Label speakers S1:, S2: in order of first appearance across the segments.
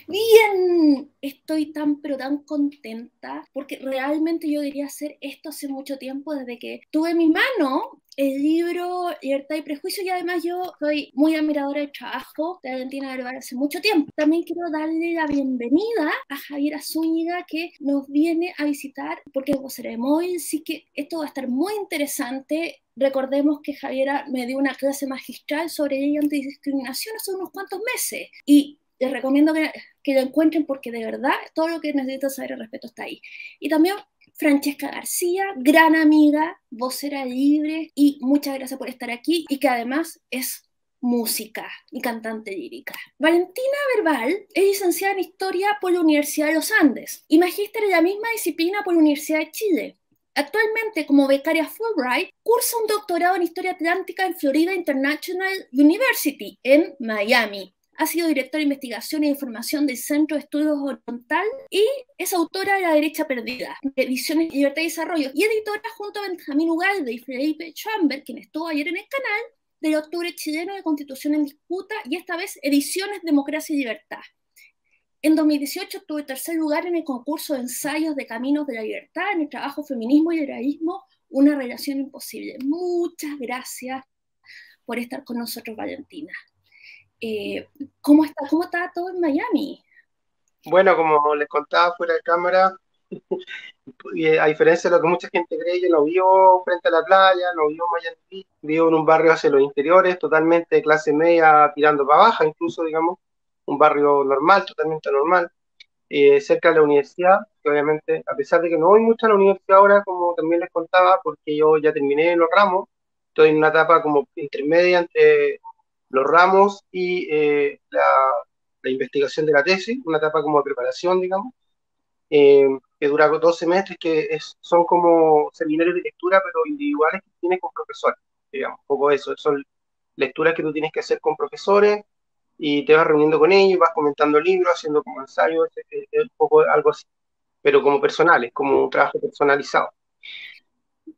S1: Bien, estoy tan pero tan contenta porque realmente yo quería hacer esto hace mucho tiempo, desde que tuve en mi mano el libro Libertad y Prejuicio, y además yo soy muy admiradora del trabajo de Valentina Vergara hace mucho tiempo. También quiero darle la bienvenida a Javiera Zúñiga, que nos viene a visitar porque es vocera de móvil, así que esto va a estar muy interesante. Recordemos que Javiera me dio una clase magistral sobre ley antidiscriminación hace unos cuantos meses, y les recomiendo que lo encuentren porque de verdad todo lo que necesitan saber al respecto está ahí. Y también Francesca García, gran amiga, vocera libre, y muchas gracias por estar aquí, y que además es música y cantante lírica. Valentina Verbal es licenciada en Historia por la Universidad de los Andes y magíster en la misma disciplina por la Universidad de Chile. Actualmente, como becaria Fulbright, cursa un doctorado en Historia Atlántica en Florida International University en Miami. Ha sido directora de investigación e información del Centro de Estudios Oriental y es autora de La Derecha Perdida, de Visiones, Libertad y Desarrollo, y editora junto a Benjamín Ugalde y Felipe Schramberg, quien estuvo ayer en el canal, del Octubre Chileno de Constitución en Disputa, y esta vez Ediciones Democracia y Libertad. En 2018 obtuvo el tercer lugar en el concurso de ensayos de Caminos de la Libertad en el trabajo Feminismo y Heroísmo, una relación imposible. Muchas gracias por estar con nosotros, Valentina. ¿Cómo está todo en Miami?
S2: Bueno, como les contaba fuera de cámara, a diferencia de lo que mucha gente cree, yo no vivo frente a la playa, no vivo en Miami Beach, vivo en un barrio hacia los interiores, totalmente de clase media tirando para baja, incluso, digamos, un barrio normal, totalmente normal, cerca de la universidad, que obviamente, a pesar de que no voy mucho a la universidad ahora, como también les contaba, porque yo ya terminé los ramos, estoy en una etapa como intermedia entre los ramos y la investigación de la tesis, una etapa como de preparación, digamos, que dura 2 semestres, son como seminarios de lectura, pero individuales que tienes con profesores, digamos, un poco eso, son lecturas que tú tienes que hacer con profesores y te vas reuniendo con ellos, vas comentando libros, haciendo como ensayos, es un poco algo así, pero como personales, como un trabajo personalizado.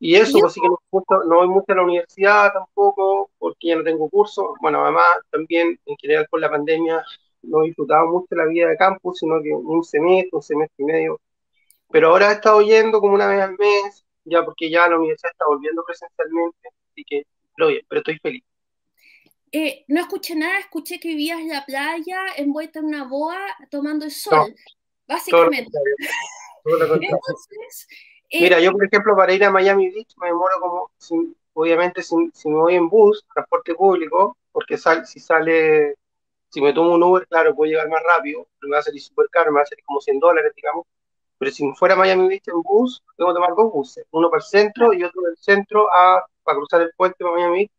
S2: Y eso,
S1: Yo,
S2: pues sí que no voy mucho a la universidad tampoco, porque ya no tengo curso. Bueno, además, también en general por la pandemia no he disfrutado mucho la vida de campus, sino que un semestre y medio. Pero ahora he estado yendo como una vez al mes, ya porque ya la universidad está volviendo presencialmente, así que, pero estoy feliz.
S1: no escuché nada, escuché que vivías en la playa, envuelta en una boa, tomando el
S2: No,
S1: sol,
S2: todo lo
S1: básicamente.
S2: contrario, todo lo contrario.
S1: Entonces,
S2: Mira, yo por ejemplo para ir a Miami Beach me demoro como, obviamente si me voy en bus, transporte público, porque si me tomo un Uber, claro, puedo llegar más rápido, pero me va a salir súper caro, me va a salir como $100, digamos. Pero si me fuera a Miami Beach en bus, tengo que tomar dos buses, uno para el centro y otro del centro para cruzar el puente para Miami Beach.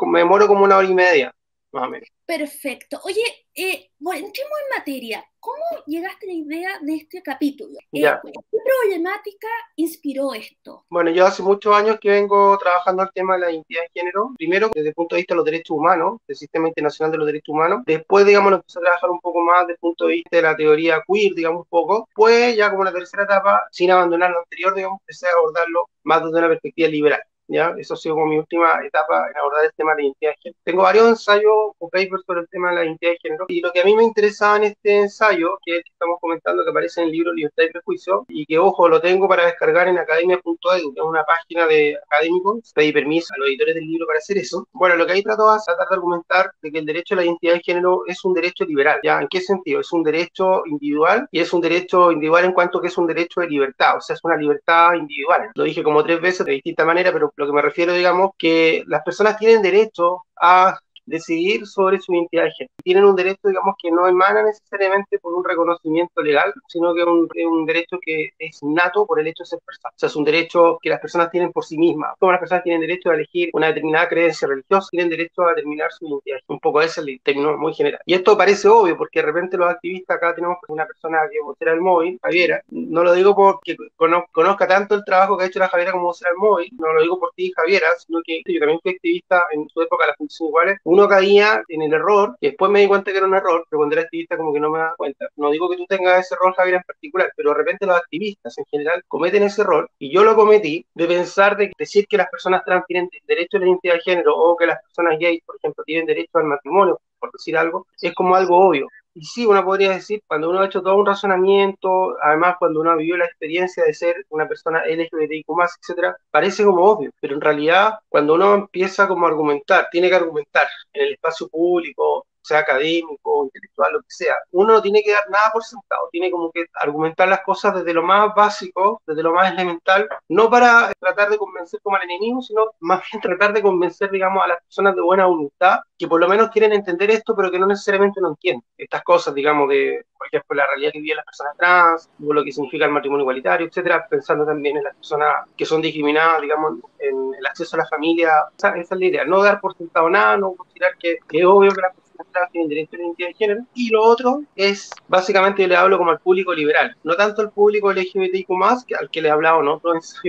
S2: Me demoro como 1 hora y media, más o menos.
S1: perfecto. Oye, bueno, entremos en materia. ¿Cómo llegaste a la idea de este capítulo?
S2: Ya.
S1: ¿Qué problemática inspiró esto?
S2: Bueno, yo hace muchos años que vengo trabajando el tema de la identidad de género, primero desde el punto de vista de los derechos humanos, del Sistema Internacional de los Derechos Humanos, después, digamos, lo empecé a trabajar un poco más desde el punto de vista de la teoría queer, digamos, un poco, pues ya como la tercera etapa, sin abandonar lo anterior, digamos, empecé a abordarlo más desde una perspectiva liberal. ¿Ya? Eso ha sido como mi última etapa en abordar el tema de la identidad de género. Tengo varios ensayos o papers sobre el tema de la identidad de género, y lo que a mí me interesaba en este ensayo, que es el que estamos comentando, que aparece en el libro Libertad y Prejuicio, y que, ojo, lo tengo para descargar en academia.edu, que es una página de académicos, pedí permiso a los editores del libro para hacer eso. Bueno, lo que ahí trato es tratar de argumentar de que el derecho a la identidad de género es un derecho liberal, ¿ya? ¿En qué sentido? Es un derecho individual, y es un derecho individual en cuanto que es un derecho de libertad, o sea, es una libertad individual. Lo dije como 3 veces de distinta manera, pero lo que me refiero, digamos, que las personas tienen derecho a decidir sobre su identidad de género. Tienen un derecho, digamos, que no emana necesariamente por un reconocimiento legal, sino que es un derecho que es innato por el hecho de ser persona. O sea, es un derecho que las personas tienen por sí mismas. Como las personas tienen derecho a elegir una determinada creencia religiosa, tienen derecho a determinar su identidad. Un poco ese es el término muy general. Y esto parece obvio, porque de repente los activistas, acá tenemos una persona que es vocera del móvil, Javiera, no lo digo porque conozca tanto el trabajo que ha hecho la Javiera como vocera del móvil, no lo digo por ti, Javiera, sino que yo también fui activista en su época de las fundaciones iguales. Uno caía en el error, y después me di cuenta que era un error, pero cuando era activista como que no me daba cuenta. No digo que tú tengas ese error, Javier, en particular, pero de repente los activistas en general cometen ese error, y yo lo cometí, de pensar de decir que las personas trans tienen derecho a la identidad de género, o que las personas gays, por ejemplo, tienen derecho al matrimonio, por decir algo, es como algo obvio. Y sí, uno podría decir, cuando uno ha hecho todo un razonamiento, además cuando uno ha vivido la experiencia de ser una persona LGBTIQ+, etcétera, parece como obvio, pero en realidad cuando uno empieza como a argumentar, tiene que argumentar en el espacio público, sea académico, intelectual, lo que sea, uno no tiene que dar nada por sentado, tiene como que argumentar las cosas desde lo más básico, desde lo más elemental, no para tratar de convencer como al enemigo, sino más bien tratar de convencer, digamos, a las personas de buena voluntad, que por lo menos quieren entender esto, pero que no necesariamente lo entienden. Estas cosas, digamos, de, por ejemplo, la realidad que viven las personas trans, o lo que significa el matrimonio igualitario, etcétera, pensando también en las personas que son discriminadas, digamos, en el acceso a la familia. Esa es la idea, no dar por sentado nada, no considerar que es obvio que las personas trans tienen derecho a la identidad de género. Y lo otro es, básicamente, yo le hablo como al público liberal, no tanto al público LGBTIQ+, que al que le he hablado, no,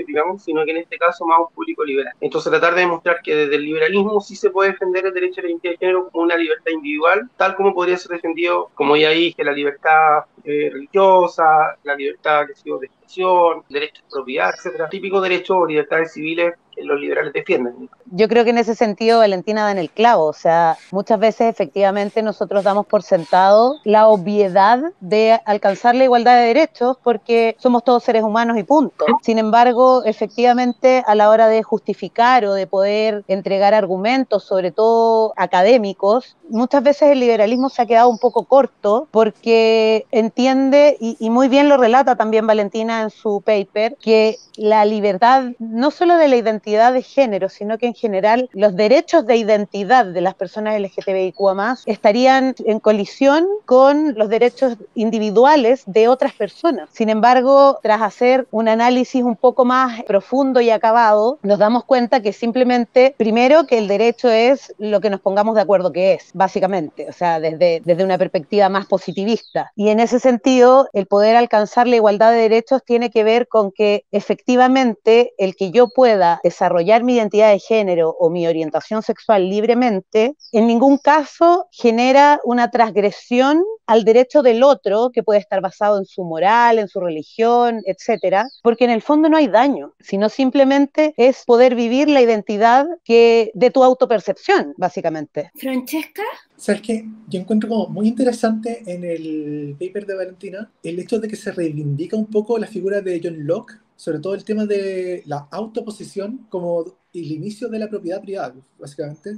S2: digamos, sino que en este caso más un público liberal. Entonces, tratar de demostrar que desde el liberalismo sí se puede defender el derecho a la identidad de género como una libertad individual, tal como podría ser defendido, como ya dije, la libertad religiosa, la libertad de expresión, derecho de propiedad, etcétera, típicos derechos o libertades civiles que los liberales defienden.
S3: Yo creo que en ese sentido Valentina da en el clavo, o sea, muchas veces efectivamente nosotros damos por sentado la obviedad de alcanzar la igualdad de derechos porque somos todos seres humanos y punto. Sin embargo, efectivamente a la hora de justificar o de poder entregar argumentos, sobre todo académicos, muchas veces el liberalismo se ha quedado un poco corto porque entiende, y muy bien lo relata también Valentina en su paper, que la libertad no solo de la identidad de género, sino que en general los derechos de identidad de las personas LGTBIQ+, estarían en colisión con los derechos individuales de otras personas. Sin embargo, tras hacer un análisis un poco más profundo y acabado, nos damos cuenta que simplemente, primero, que el derecho es lo que nos pongamos de acuerdo que es, básicamente, o sea, desde una perspectiva más positivista. Y en ese sentido, el poder alcanzar la igualdad de derechos tiene que ver con que efectivamente el que yo pueda desarrollar mi identidad de género o mi orientación sexual libremente, en ningún caso genera una transgresión al derecho del otro, que puede estar basado en su moral, en su religión, etcétera, porque en el fondo no hay daño, sino simplemente es poder vivir la identidad que de tu autopercepción, básicamente.
S1: Francesca.
S4: ¿Sabes qué? Yo encuentro como muy interesante en el paper de Valentina el hecho de que se reivindica un poco la figura de John Locke, sobre todo el tema de la autoposición como el inicio de la propiedad privada, básicamente,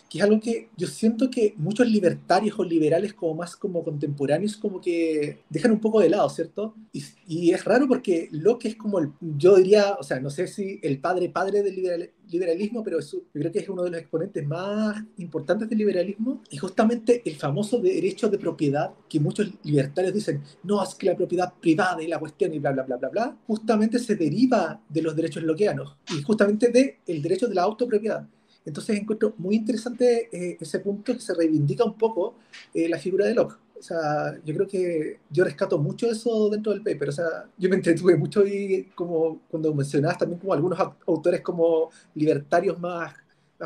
S4: que es algo que yo siento que muchos libertarios o liberales como más como contemporáneos como que dejan un poco de lado, ¿cierto? Y es raro porque Locke es como yo diría, o sea, no sé si el padre del liberalismo, pero yo creo que es uno de los exponentes más importantes del liberalismo, y justamente el famoso derecho de propiedad que muchos libertarios dicen, no, es que la propiedad privada y la cuestión y bla, bla, bla, bla, bla, justamente se deriva de los derechos lockeanos y justamente del derecho de la autopropiedad. Entonces encuentro muy interesante ese punto que se reivindica un poco la figura de Locke. O sea, yo creo que yo rescato mucho eso dentro del paper. O sea, yo me entretuve mucho y como cuando mencionabas también como algunos autores como libertarios más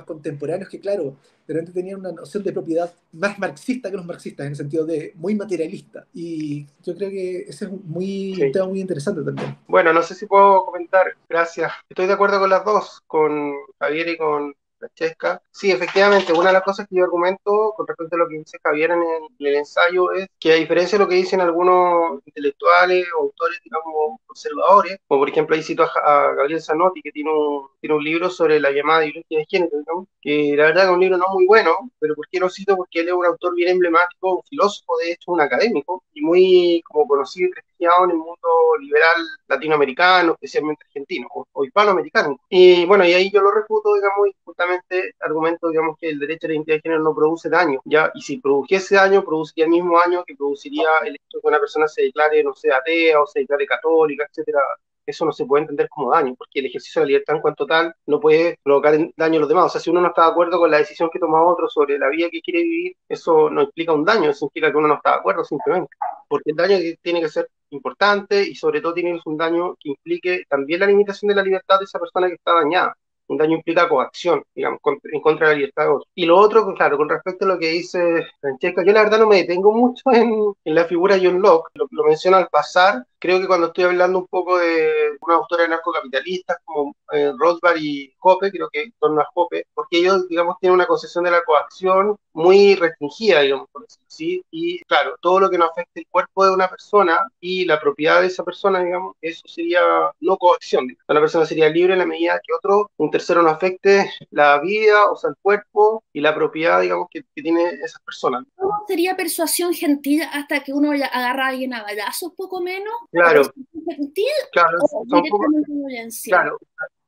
S4: contemporáneos que, claro, de repente tenían una noción de propiedad más marxista que los marxistas, en el sentido de muy materialista. Y yo creo que ese es un tema muy interesante también.
S2: Bueno, no sé si puedo comentar, gracias. Estoy de acuerdo con las dos, con Javier y con Francesca. Sí, efectivamente, una de las cosas que yo argumento con respecto a lo que dice Javier en el ensayo es que a diferencia de lo que dicen algunos intelectuales o autores, digamos, conservadores, como por ejemplo ahí cito a Gabriel Zanotti, que tiene un libro sobre la llamada ideología de género, digamos, que la verdad que es un libro no muy bueno, pero ¿por qué lo cito? Porque él es un autor bien emblemático, un filósofo, de hecho, un académico, y muy como conocido y prestigiado en el mundo liberal latinoamericano, especialmente argentino, o hispanoamericano. Y bueno, y ahí yo lo refuto, digamos, y justamente argumento, digamos, que el derecho a la identidad de género no produce daño, ¿ya? Y si produjese daño, produciría el mismo daño que produciría el hecho de que una persona se declare, no sé, atea o se declare católica, etcétera. Eso no se puede entender como daño, porque el ejercicio de la libertad en cuanto tal no puede provocar daño a los demás. O sea, si uno no está de acuerdo con la decisión que toma otro sobre la vida que quiere vivir, eso no implica un daño, eso implica que uno no está de acuerdo simplemente. Porque el daño tiene que ser importante y sobre todo tiene que ser un daño que implique también la limitación de la libertad de esa persona que está dañada. Un daño implica coacción, digamos, en contra de la libertad de otro. Y lo otro, claro, con respecto a lo que dice Francesca, yo la verdad no me detengo mucho en la figura de John Locke, lo menciono al pasar, creo que cuando estoy hablando un poco de una autora de narcocapitalistas como Rothbard y Hoppe, creo que en torno a Hoppe, porque ellos, digamos, tienen una concepción de la coacción muy restringida, digamos, por decirlo así, y claro, todo lo que no afecte el cuerpo de una persona y la propiedad de esa persona, digamos, eso sería no coacción. Digamos. Una persona sería libre en la medida que un tercero no afecte la vida, o sea, el cuerpo y la propiedad, digamos, que tiene esas personas.
S1: ¿Cómo sería persuasión gentil hasta que uno agarra a alguien a balazos, poco menos? ¿O
S2: Claro,
S1: persuasión gentil
S2: claro,
S1: o
S2: son poco,
S1: directamente violencia?
S2: claro.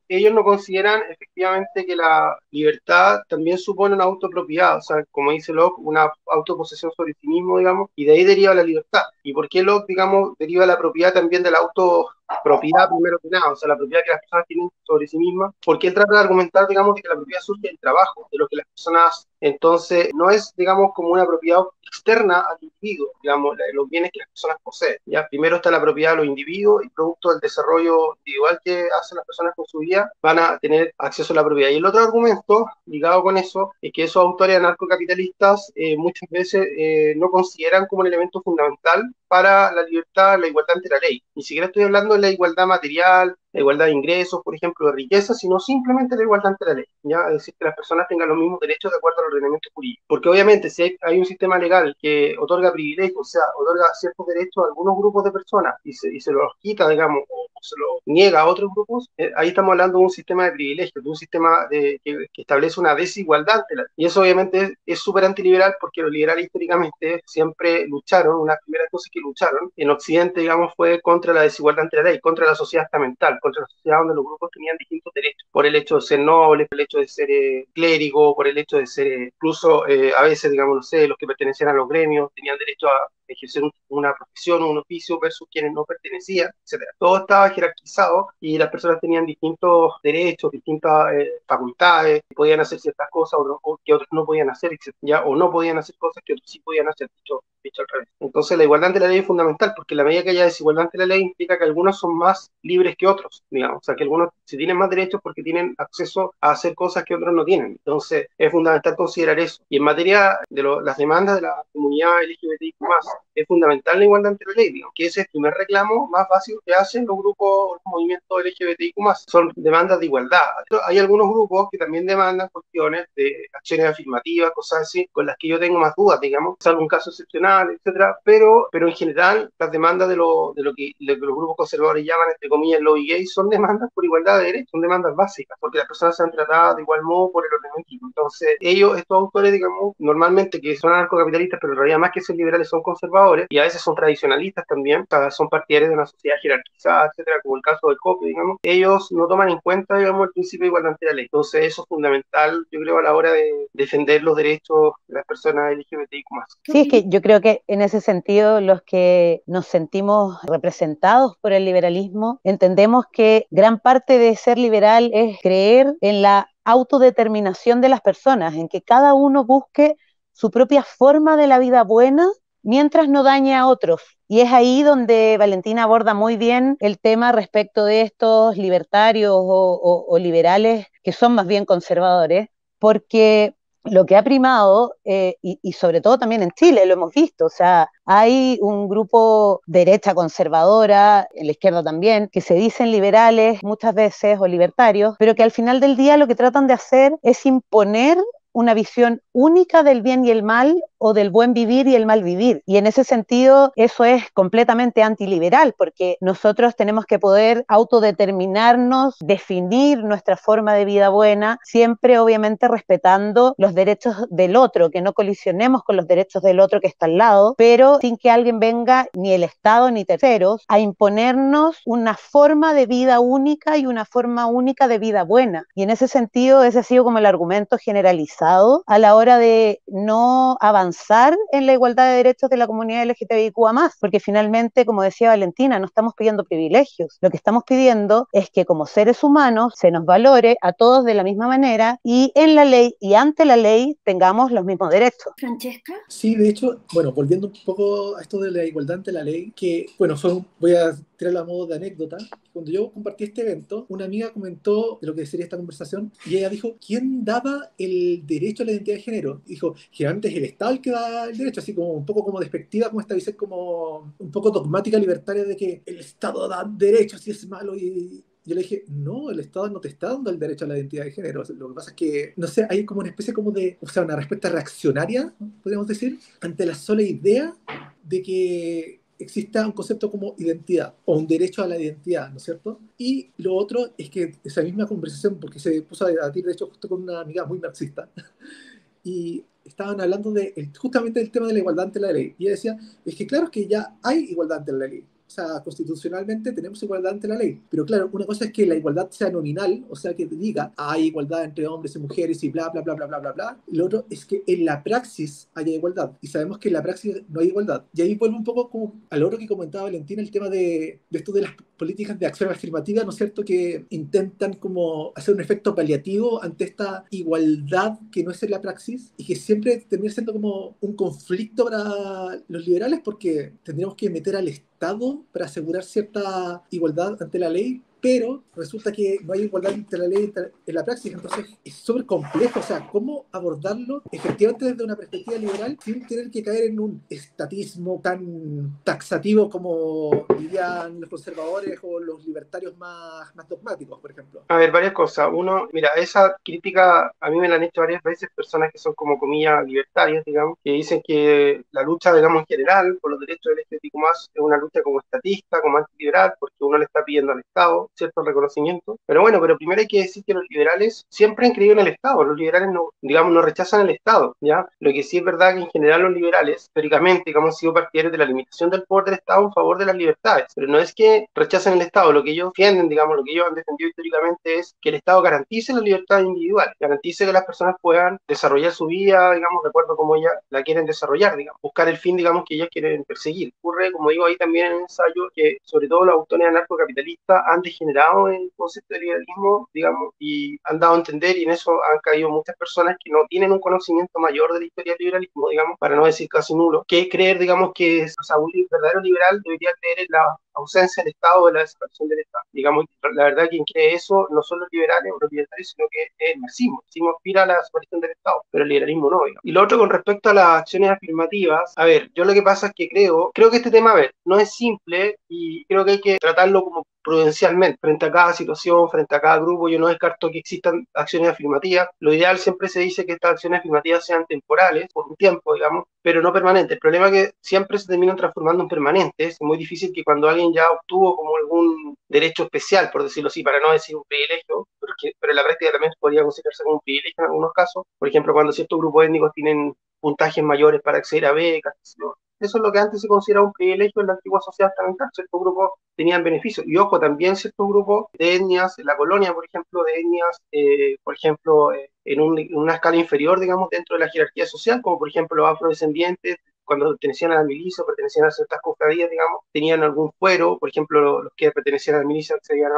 S2: Ellos no consideran efectivamente que la libertad también supone una autopropiedad, o sea, como dice Locke, una autoposesión sobre sí mismo, digamos, y de ahí deriva la libertad. ¿Y por qué Locke, digamos, deriva la propiedad también de la autopropiedad primero que nada, o sea, la propiedad que las personas tienen sobre sí mismas? Porque él trata de argumentar, digamos, de que la propiedad surge del trabajo, de lo que las personas, entonces, no es, digamos, como una propiedad externa al individuo, digamos, los bienes que las personas poseen. ¿Ya? Primero está la propiedad de los individuos y producto del desarrollo individual que hacen las personas con su vida, van a tener acceso a la propiedad. Y el otro argumento ligado con eso es que esos autores anarcocapitalistas muchas veces no consideran como un elemento fundamental para la libertad, la igualdad ante la ley. Ni siquiera estoy hablando de la igualdad material, la igualdad de ingresos, por ejemplo, de riqueza, sino simplemente la igualdad ante la ley, ¿ya? Es decir, que las personas tengan los mismos derechos de acuerdo al ordenamiento jurídico. Porque obviamente si hay un sistema legal que otorga privilegios, o sea, otorga ciertos derechos a algunos grupos de personas y se los quita, digamos, o se los niega a otros grupos, ahí estamos hablando de un sistema de privilegios, de un sistema que establece una desigualdad ante la ley. Y eso obviamente es súper antiliberal porque los liberales históricamente siempre lucharon, una de las primeras cosas que lucharon en Occidente, digamos, fue contra la desigualdad ante la ley, contra la sociedad estamental, contra la sociedad donde los grupos tenían distintos derechos, por el hecho de ser nobles, por el hecho de ser clérigo, por el hecho de ser incluso a veces, digamos, no sé, los que pertenecían a los gremios tenían derecho a ejercer una profesión o un oficio versus quienes no pertenecían, etcétera. Todo estaba jerarquizado y las personas tenían distintos derechos, distintas facultades, podían hacer ciertas cosas o que otros no podían hacer, etcétera, ¿ya? O no podían hacer cosas que otros sí podían hacer, dicho al revés. Entonces la igualdad ante la ley es fundamental porque la medida que haya desigualdad ante la ley implica que algunos son más libres que otros, digamos, o sea que algunos si tienen más derechos porque tienen acceso a hacer cosas que otros no tienen. Entonces es fundamental considerar eso. Y en materia de las demandas de la comunidad LGBTIQ+, es fundamental la igualdad ante la ley, digamos, que ese es el primer reclamo más básico que hacen los grupos, los movimientos LGBTIQ+, son demandas de igualdad. Hay algunos grupos que también demandan cuestiones de acciones afirmativas, cosas así, con las que yo tengo más dudas, digamos, salvo un caso excepcional, etcétera, pero en general las demandas de lo que los grupos conservadores llaman, entre comillas, lobby gay, son demandas por igualdad de derechos, son demandas básicas, porque las personas sean tratadas de igual modo por el ordenamiento. Entonces, estos autores, digamos, normalmente que son anarcocapitalistas, pero en realidad más que ser liberales son conservadores, y a veces son tradicionalistas también, o sea, son partidarios de una sociedad jerarquizada, etcétera, como el caso de Hoppe, digamos, ellos no toman en cuenta, digamos, el principio de igualdad ante la ley. Entonces, eso es fundamental, yo creo, a la hora de defender los derechos de las personas LGBTIQ+.
S3: Sí, es que yo creo que en ese sentido los que nos sentimos representados por el liberalismo entendemos que gran parte de ser liberal es creer en la autodeterminación de las personas, en que cada uno busque su propia forma de la vida buena mientras no dañe a otros. Y es ahí donde Valentina aborda muy bien el tema respecto de estos libertarios o liberales que son más bien conservadores, porque lo que ha primado, y sobre todo también en Chile, lo hemos visto, o sea, hay un grupo derecha conservadora, en la izquierda también, que se dicen liberales muchas veces o libertarios, pero que al final del día lo que tratan de hacer es imponer una visión única del bien y el mal o del buen vivir y el mal vivir. Y en ese sentido eso es completamente antiliberal porque nosotros tenemos que poder autodeterminarnos, definir nuestra forma de vida buena, siempre obviamente respetando los derechos del otro, que no colisionemos con los derechos del otro que está al lado, pero sin que alguien venga, ni el Estado ni terceros, a imponernos una forma de vida única y una forma única de vida buena. Y en ese sentido ese ha sido como el argumento generalizado a la hora de no avanzar en la igualdad de derechos de la comunidad LGTBIQ+, porque finalmente, como decía Valentina, no estamos pidiendo privilegios, lo que estamos pidiendo es que como seres humanos se nos valore a todos de la misma manera y en la ley y ante la ley tengamos los mismos derechos.
S1: ¿Francesca?
S4: Sí, de hecho, bueno, volviendo un poco a esto de la igualdad ante la ley, que, bueno, voy a tirarlo a modo de anécdota. Cuando yo compartí este evento, una amiga comentó de lo que sería esta conversación y ella dijo, ¿quién daba el derecho a la identidad de género? Dijo, generalmente es el Estado el que da el derecho, así como un poco como despectiva, como esta visión como un poco dogmática libertaria de que el Estado da derechos y es malo y... Yo le dije, no, el Estado no te está dando el derecho a la identidad de género. Lo que pasa es que, no sé, hay como una especie como de, o sea, una respuesta reaccionaria, podríamos decir, ante la sola idea de que exista un concepto como identidad o un derecho a la identidad, ¿no es cierto? Y lo otro es que esa misma conversación, porque se puso a debatir, de hecho, justo con una amiga muy marxista, y estaban hablando de justamente del tema de la igualdad ante la ley. Y ella decía, es que claro que ya hay igualdad ante la ley. O sea, constitucionalmente tenemos igualdad ante la ley. Pero claro, una cosa es que la igualdad sea nominal, o sea, que te diga, hay igualdad entre hombres y mujeres y bla, bla, bla, bla, bla, bla, bla. Y lo otro es que en la praxis haya igualdad. Y sabemos que en la praxis no hay igualdad. Y ahí vuelve un poco como a lo otro que comentaba Valentina, el tema de esto de las políticas de acción afirmativa, ¿no es cierto?, que intentan como hacer un efecto paliativo ante esta igualdad que no es en la praxis y que siempre termina siendo como un conflicto para los liberales porque tendríamos que meter al Estado para asegurar cierta igualdad ante la ley, pero resulta que no hay igualdad entre la ley en la praxis, entonces es súper complejo, o sea, cómo abordarlo efectivamente desde una perspectiva liberal sin tener que caer en un estatismo tan taxativo como dirían los conservadores o los libertarios más dogmáticos, por ejemplo.
S2: A ver, varias cosas. Uno, mira, esa crítica a mí me la han hecho varias veces personas que son como comillas libertarias, digamos, que dicen que la lucha, digamos, en general por los derechos LGBTQ+, es una lucha como estatista, como antiliberal, porque uno le está pidiendo al Estado cierto reconocimiento. Pero bueno, pero primero hay que decir que los liberales siempre han creído en el Estado. Los liberales no, digamos, no rechazan el Estado, ¿ya? Lo que sí es verdad que en general los liberales, históricamente, digamos, han sido partidarios de la limitación del poder del Estado en favor de las libertades. Pero no es que rechacen el Estado, lo que ellos defienden, digamos, lo que ellos han defendido históricamente es que el Estado garantice la libertad individual, garantice que las personas puedan desarrollar su vida, digamos, de acuerdo a cómo ellas la quieren desarrollar, digamos, buscar el fin, digamos, que ellas quieren perseguir. Ocurre, como digo ahí también en el ensayo, que sobre todo los autores anarcocapitalistas han degenerado el concepto de liberalismo, digamos, y han dado a entender, y en eso han caído muchas personas que no tienen un conocimiento mayor de la historia del liberalismo, digamos, para no decir casi nulo, que creer, digamos, que o sea, un verdadero liberal debería creer en la ausencia del Estado o de la desaparición del Estado. Digamos, la verdad, quien cree eso no son los liberales o los libertarios, sino que es el marxismo. El marxismo aspira a la desaparición del Estado, pero el liberalismo no. Digamos. Y lo otro con respecto a las acciones afirmativas, a ver, yo lo que pasa es que creo que este tema, a ver, no es simple y creo que hay que tratarlo como prudencialmente, frente a cada situación, frente a cada grupo. Yo no descarto que existan acciones afirmativas. Lo ideal siempre se dice que estas acciones afirmativas sean temporales, por un tiempo, digamos, pero no permanentes. El problema es que siempre se terminan transformando en permanentes. Es muy difícil que cuando alguien ya obtuvo como algún derecho especial, por decirlo así, para no decir un privilegio, pero en la práctica también podría considerarse como un privilegio en algunos casos. Por ejemplo, cuando ciertos grupos étnicos tienen puntajes mayores para acceder a becas, ¿no? Eso es lo que antes se consideraba un privilegio en la antigua sociedad estamental. Ciertos grupos tenían beneficios. Y ojo, también ciertos grupos de etnias, en la colonia, por ejemplo, de etnias, por ejemplo, en una escala inferior, digamos, dentro de la jerarquía social, como por ejemplo los afrodescendientes, cuando pertenecían a la milicia, pertenecían a ciertas cofradías, digamos, tenían algún fuero, por ejemplo, los que pertenecían a la milicia accedían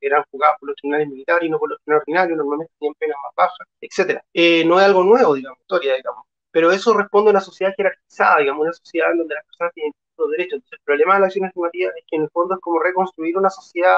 S2: eran juzgados por los tribunales militares y no por los tribunales ordinarios, normalmente tenían penas más bajas, etcétera. No es algo nuevo, digamos, historia, digamos. Pero eso responde a una sociedad jerarquizada, digamos, una sociedad en donde las personas tienen los derechos. Entonces, el problema de la acción afirmativa es que en el fondo es como reconstruir una sociedad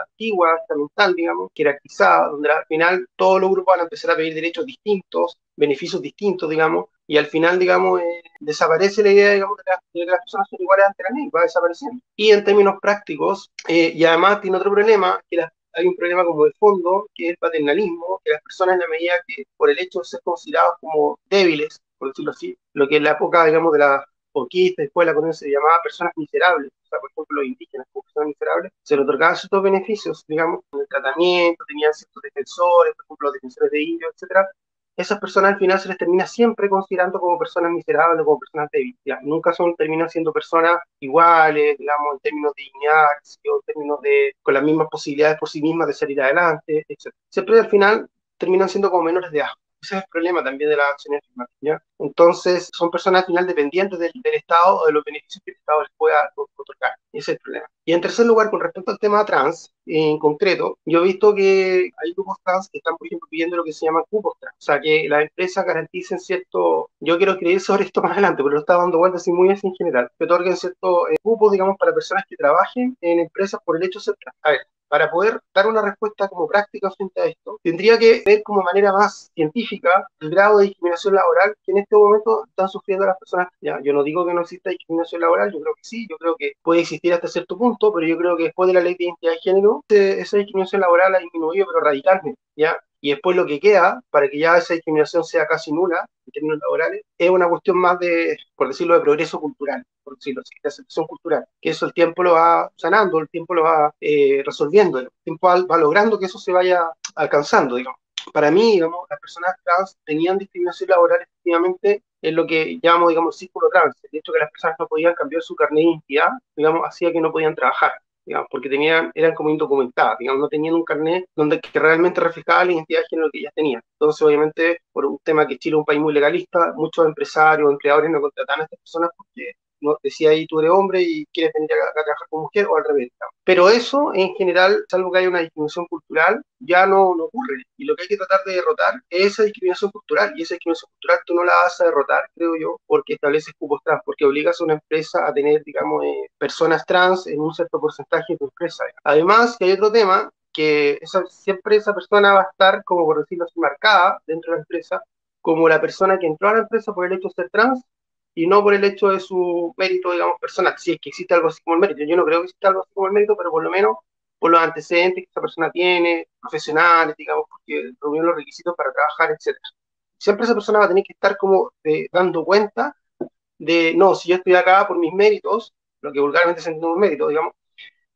S2: antigua, estamental, digamos, jerarquizada, donde al final todos los grupos van a empezar a pedir derechos distintos, beneficios distintos, digamos, y al final, digamos, desaparece la idea, digamos, de que las personas son iguales ante la ley, va desapareciendo. Y en términos prácticos, y además tiene otro problema, que hay un problema como de fondo, que es el paternalismo, que las personas en la medida que por el hecho de ser considerados como débiles, por decirlo así, lo que en la época, digamos, de la conquista, después de la colonia se llamaba personas miserables, o sea, por ejemplo, los indígenas como personas miserables, se les otorgaban ciertos beneficios, digamos, en el tratamiento, tenían ciertos defensores, por ejemplo, los defensores de indios, etcétera. Esas personas al final se les termina siempre considerando como personas miserables o como personas débiles. ¿Ya? Nunca terminan siendo personas iguales, digamos, en términos de dignidad, en términos de, con las mismas posibilidades por sí mismas de salir adelante, etc. Siempre al final terminan siendo como menores de edad. Ese es el problema también de las acciones afirmativas. Entonces, son personas al final dependientes del Estado o de los beneficios que el Estado les pueda otorgar. Ese es el problema. Y en tercer lugar, con respecto al tema trans, en concreto, yo he visto que hay grupos trans que están, por ejemplo, pidiendo lo que se llama cupos trans. O sea, que las empresas garanticen cierto... Yo quiero escribir sobre esto más adelante, pero lo estaba dando vueltas así muy así en general. Que otorguen ciertos cupos, digamos, para personas que trabajen en empresas por el hecho de ser trans. A ver, para poder dar una respuesta como práctica frente a esto, tendría que ver como manera más científica el grado de discriminación laboral que en este momento están sufriendo las personas. Ya, yo no digo que no exista discriminación laboral, yo creo que sí, yo creo que puede existir hasta cierto punto, pero yo creo que después de la ley de identidad de género, esa discriminación laboral ha disminuido, pero radicalmente, ¿ya? Y después lo que queda, para que ya esa discriminación sea casi nula en términos laborales, es una cuestión más de, por decirlo, de progreso cultural, por decirlo así, de aceptación cultural, que eso el tiempo lo va sanando, el tiempo lo va resolviendo, el tiempo va logrando que eso se vaya alcanzando, digamos. Para mí, digamos, las personas trans tenían discriminación laboral efectivamente en lo que llamamos, digamos, círculo trans. El hecho de que las personas no podían cambiar su carnet de identidad, digamos, hacía que no podían trabajar, digamos, porque eran como indocumentadas, digamos, no tenían un carnet donde que realmente reflejaba la identidad de género que ellas tenían. Entonces, obviamente, por un tema que Chile es un país muy legalista, muchos empresarios, empleadores no contratan a estas personas porque no, decía ahí tú eres hombre y quieres venir a trabajar como mujer o al revés. Digamos. Pero eso, en general, salvo que haya una discriminación cultural, ya no ocurre. Y lo que hay que tratar de derrotar es esa discriminación cultural. Y esa discriminación cultural tú no la vas a derrotar, creo yo, porque estableces cupos trans, porque obligas a una empresa a tener, digamos, personas trans en un cierto porcentaje de tu empresa. Además, que hay otro tema, que siempre esa persona va a estar, como por decirlo así, marcada dentro de la empresa, como la persona que entró a la empresa por el hecho de ser trans y no por el hecho de su mérito, digamos, personal, si es que existe algo así como el mérito. Yo no creo que exista algo así como el mérito, pero por lo menos por los antecedentes que esa persona tiene, profesionales, digamos, porque reunió los requisitos para trabajar, etcétera. Siempre esa persona va a tener que estar como dando cuenta de, no, si yo estoy acá por mis méritos, lo que vulgarmente se entiende por mérito, digamos,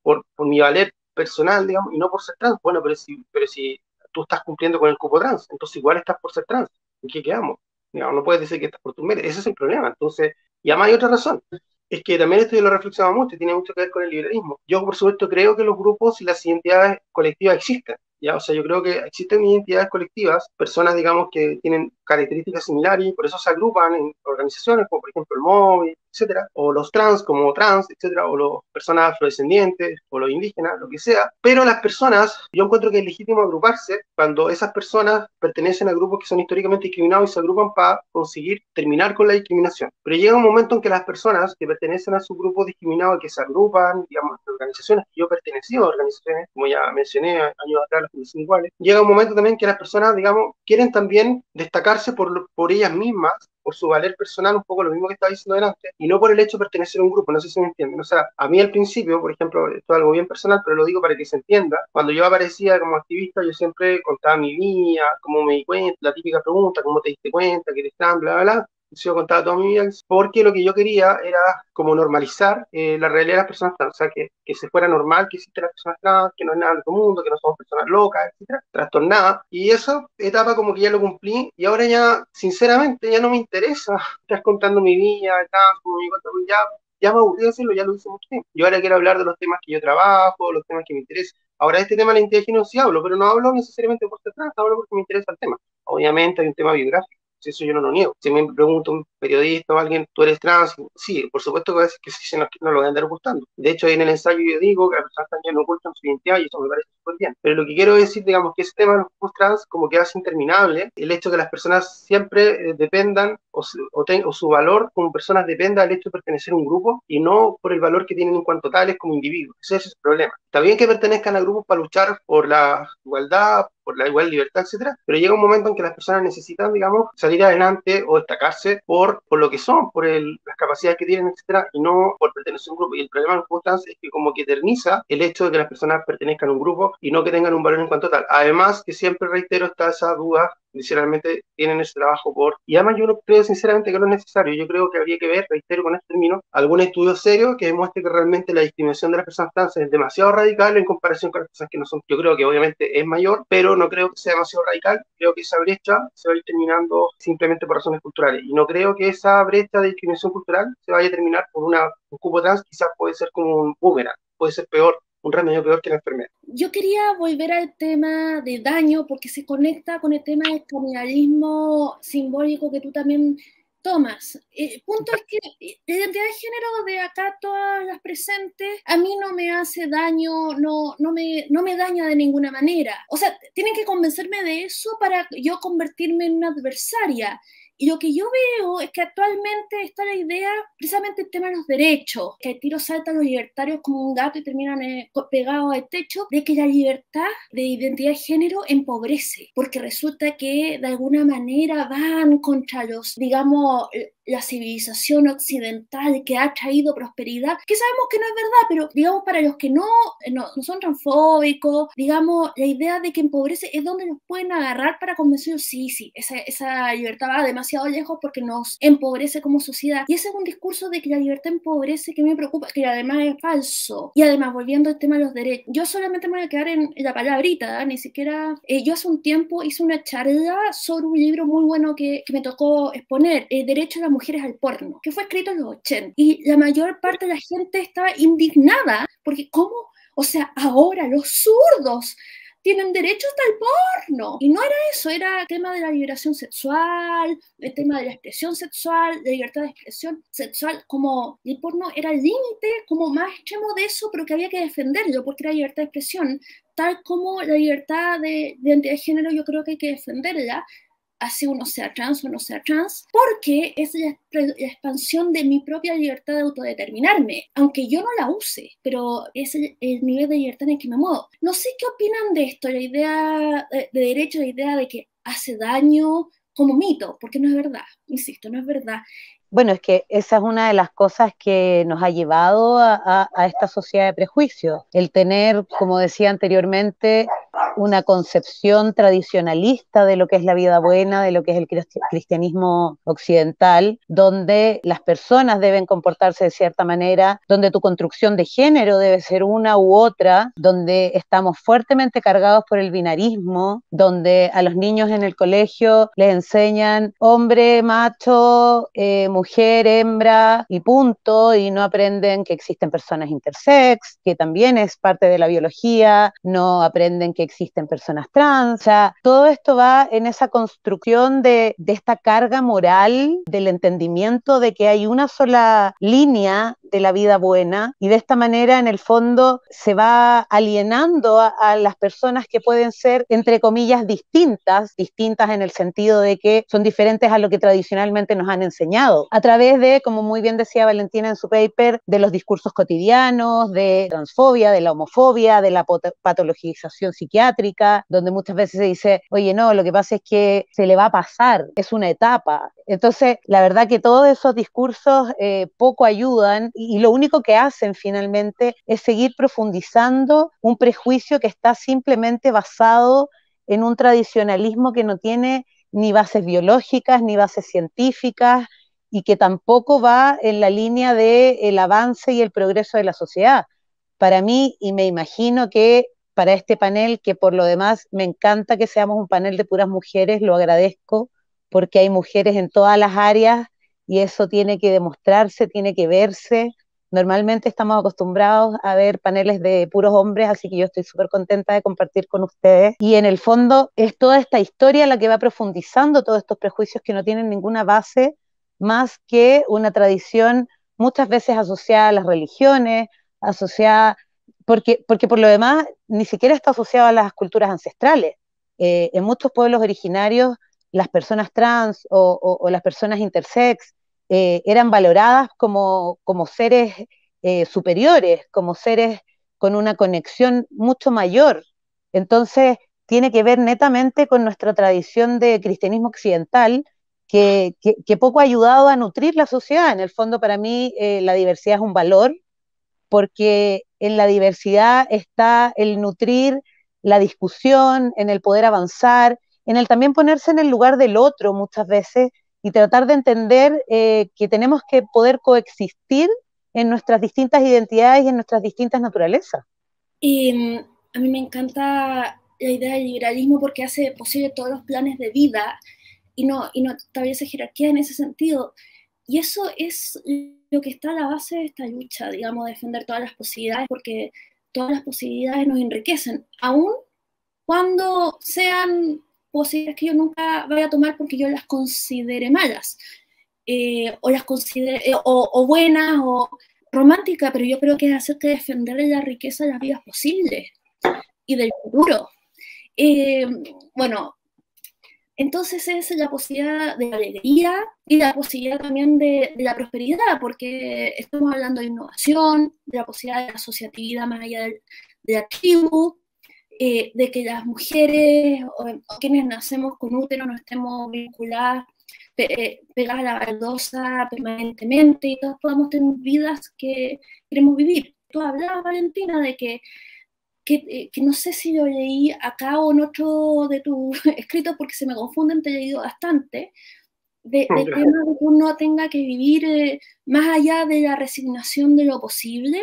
S2: por mi valer personal, digamos, y no por ser trans. Bueno, pero si tú estás cumpliendo con el cupo trans, entonces igual estás por ser trans. ¿En qué quedamos? Digamos, no puedes decir que estás por tus méritos. Ese es el problema. Entonces, y además hay otra razón. Es que también esto yo lo he reflexionado mucho y tiene mucho que ver con el liberalismo. Yo, por supuesto, creo que los grupos y las identidades colectivas existen. ¿Ya? O sea, yo creo que existen identidades colectivas, personas, digamos, que tienen características similares y por eso se agrupan en organizaciones como, por ejemplo, el MOVI, etcétera, o los trans como trans, etcétera, o las personas afrodescendientes, o los indígenas, lo que sea. Pero las personas, yo encuentro que es legítimo agruparse cuando esas personas pertenecen a grupos que son históricamente discriminados y se agrupan para conseguir terminar con la discriminación. Pero llega un momento en que las personas que pertenecen a su grupo discriminado y que se agrupan, digamos, en organizaciones que yo pertenecí a organizaciones, como ya mencioné años atrás, las condiciones iguales, llega un momento también que las personas, digamos, quieren también destacarse por ellas mismas, por su valer personal, un poco lo mismo que estaba diciendo delante, y no por el hecho de pertenecer a un grupo, no sé si me entienden. O sea, a mí al principio, por ejemplo, esto es algo bien personal, pero lo digo para que se entienda, cuando yo aparecía como activista, yo siempre contaba mi vida, cómo me di cuenta, la típica pregunta, cómo te diste cuenta, que eres trans, bla, bla, bla. Yo contaba toda mi vida, porque lo que yo quería era como normalizar la realidad de las personas trans, o sea, que se fuera normal que existen las personas trans, que no es nada del otro mundo, que no somos personas locas, etcétera, trastornadas, y esa etapa como que ya lo cumplí, y ahora ya, sinceramente, ya no me interesa estar contando mi vida, trans, como mi cuenta, ya me aburrí de hacerlo, ya lo hice mucho tiempo. Yo ahora quiero hablar de los temas que yo trabajo, los temas que me interesan. Ahora este tema de la identidad de género sí hablo, pero no hablo necesariamente por ser trans, hablo porque me interesa el tema. Obviamente hay un tema biográfico. Eso yo no lo niego. Si me pregunta un periodista o alguien, ¿tú eres trans? Sí, por supuesto que a veces que sí, no lo voy a andar ocultando. De hecho, ahí en el ensayo yo digo que las personas trans ya no ocultan su identidad y eso me parece súper bien. Pero lo que quiero decir, digamos, que ese tema de los grupos trans como que hace interminable el hecho de que las personas siempre dependan o su valor como personas dependa del hecho de pertenecer a un grupo y no por el valor que tienen en cuanto tales como individuos. Ese es el problema. Está bien que pertenezcan a grupos para luchar por la igualdad, por la igual libertad, etcétera, pero llega un momento en que las personas necesitan, digamos, salir adelante o destacarse por lo que son, por las capacidades que tienen, etcétera, y no por pertenecer a un grupo. Y el problema de los grupos trans es que como que eterniza el hecho de que las personas pertenezcan a un grupo y no que tengan un valor en cuanto tal. Además, que siempre reitero, está esa duda de si realmente tienen ese trabajo y además yo creo sinceramente que no es necesario. Yo creo que habría que ver, reitero con este término, algún estudio serio que demuestre que realmente la discriminación de las personas trans es demasiado radical en comparación con las personas que no son. Yo creo que obviamente es mayor, pero no creo que sea demasiado radical. Creo que esa brecha se va a ir terminando simplemente por razones culturales. Y no creo que esa brecha de discriminación cultural se vaya a terminar por un cupo trans. Quizás puede ser como un boomerang, puede ser peor, un remedio peor que la enfermedad.
S1: Yo quería volver al tema de daño porque se conecta con el tema del colonialismo simbólico que tú también Tomás, el punto es que la identidad de género de acá, todas las presentes, a mí no me hace daño, no me daña de ninguna manera. O sea, tienen que convencerme de eso para yo convertirme en una adversaria. Y lo que yo veo es que actualmente está la idea, precisamente el tema de los derechos, que al tiro saltan los libertarios como un gato y terminan pegados al techo, de que la libertad de identidad de género empobrece, porque resulta que de alguna manera van contra los, digamos, la civilización occidental que ha traído prosperidad, que sabemos que no es verdad, pero digamos para los que no son transfóbicos, digamos, la idea de que empobrece es donde nos pueden agarrar para convencerlos, sí, esa libertad va demasiado lejos porque nos empobrece como sociedad. Y ese es un discurso de que la libertad empobrece que me preocupa, que además es falso. Y además, volviendo al tema de los derechos, yo solamente me voy a quedar en la palabrita, ¿eh? Ni siquiera, yo hace un tiempo hice una charla sobre un libro muy bueno que me tocó exponer, Derecho a las mujeres al porno, que fue escrito en los 80. Y la mayor parte de la gente estaba indignada porque ¿cómo? O sea, ahora los zurdos tienen derecho hasta al porno. Y no era eso, era el tema de la liberación sexual, el tema de la expresión sexual, de libertad de expresión sexual, como el porno era el límite como más extremo de eso, pero que había que defenderlo porque era libertad de expresión, tal como la libertad de identidad de género yo creo que hay que defenderla, así uno sea trans o no sea trans, porque es la expansión de mi propia libertad de autodeterminarme, aunque yo no la use, pero es el nivel de libertad en el que me muevo. No sé qué opinan de esto, la idea de derecho, la idea de que hace daño como mito, porque no es verdad, insisto, no es verdad.
S3: Bueno, es que esa es una de las cosas que nos ha llevado a esta sociedad de prejuicios, el tener, como decía anteriormente, una concepción tradicionalista de lo que es la vida buena, de lo que es el cristianismo occidental, donde las personas deben comportarse de cierta manera, donde tu construcción de género debe ser una u otra, donde estamos fuertemente cargados por el binarismo, donde a los niños en el colegio les enseñan hombre, macho, mujer, hembra y punto, y no aprenden que existen personas intersex, que también es parte de la biología, no aprenden que existen personas trans. O sea, todo esto va en esa construcción de esta carga moral, del entendimiento de que hay una sola línea de la vida buena, y de esta manera en el fondo se va alienando a las personas que pueden ser entre comillas distintas en el sentido de que son diferentes a lo que tradicionalmente nos han enseñado, a través de, como muy bien decía Valentina en su paper, de los discursos cotidianos, de transfobia, de la homofobia, de la patologización psiquiátrica, donde muchas veces se dice, oye, no, lo que pasa es que se le va a pasar, es una etapa. Entonces, la verdad que todos esos discursos poco ayudan, y lo único que hacen finalmente es seguir profundizando un prejuicio que está simplemente basado en un tradicionalismo que no tiene ni bases biológicas, ni bases científicas, y que tampoco va en la línea del avance y el progreso de la sociedad. Para mí, y me imagino que para este panel, que por lo demás me encanta que seamos un panel de puras mujeres, lo agradezco, porque hay mujeres en todas las áreas y eso tiene que demostrarse, tiene que verse. Normalmente estamos acostumbrados a ver paneles de puros hombres, así que yo estoy súper contenta de compartir con ustedes. Y en el fondo es toda esta historia la que va profundizando todos estos prejuicios que no tienen ninguna base más que una tradición muchas veces asociada a las religiones, asociada, porque por lo demás ni siquiera está asociado a las culturas ancestrales. En muchos pueblos originarios las personas trans o las personas intersex eran valoradas como seres superiores, como seres con una conexión mucho mayor. Entonces, tiene que ver netamente con nuestra tradición de cristianismo occidental, que poco ha ayudado a nutrir la sociedad. En el fondo, para mí, la diversidad es un valor, porque en la diversidad está el nutrir la discusión, en el poder avanzar, en el también ponerse en el lugar del otro muchas veces y tratar de entender que tenemos que poder coexistir en nuestras distintas identidades y en nuestras distintas naturalezas.
S1: Y a mí me encanta la idea del liberalismo porque hace posible todos los planes de vida y no establece jerarquía en ese sentido. Y eso es lo que está a la base de esta lucha, digamos, defender todas las posibilidades, porque todas las posibilidades nos enriquecen, aun cuando sean posibilidades que yo nunca vaya a tomar porque yo las considere malas. o las considere, o buenas, o románticas, pero yo creo que es acerca de defender la riqueza de las vidas posibles y del futuro. Bueno, entonces es la posibilidad de la alegría y la posibilidad también de la prosperidad, porque estamos hablando de innovación, de la posibilidad de la asociatividad más allá de la tribu, de que las mujeres o quienes nacemos con útero no estemos vinculadas, pegadas a la baldosa permanentemente y todos podamos tener vidas que queremos vivir. Tú hablabas, Valentina, de que no sé si lo leí acá o en otro de tus escritos porque se me confunden, te he leído bastante, de que uno tenga que vivir más allá de la resignación de lo posible,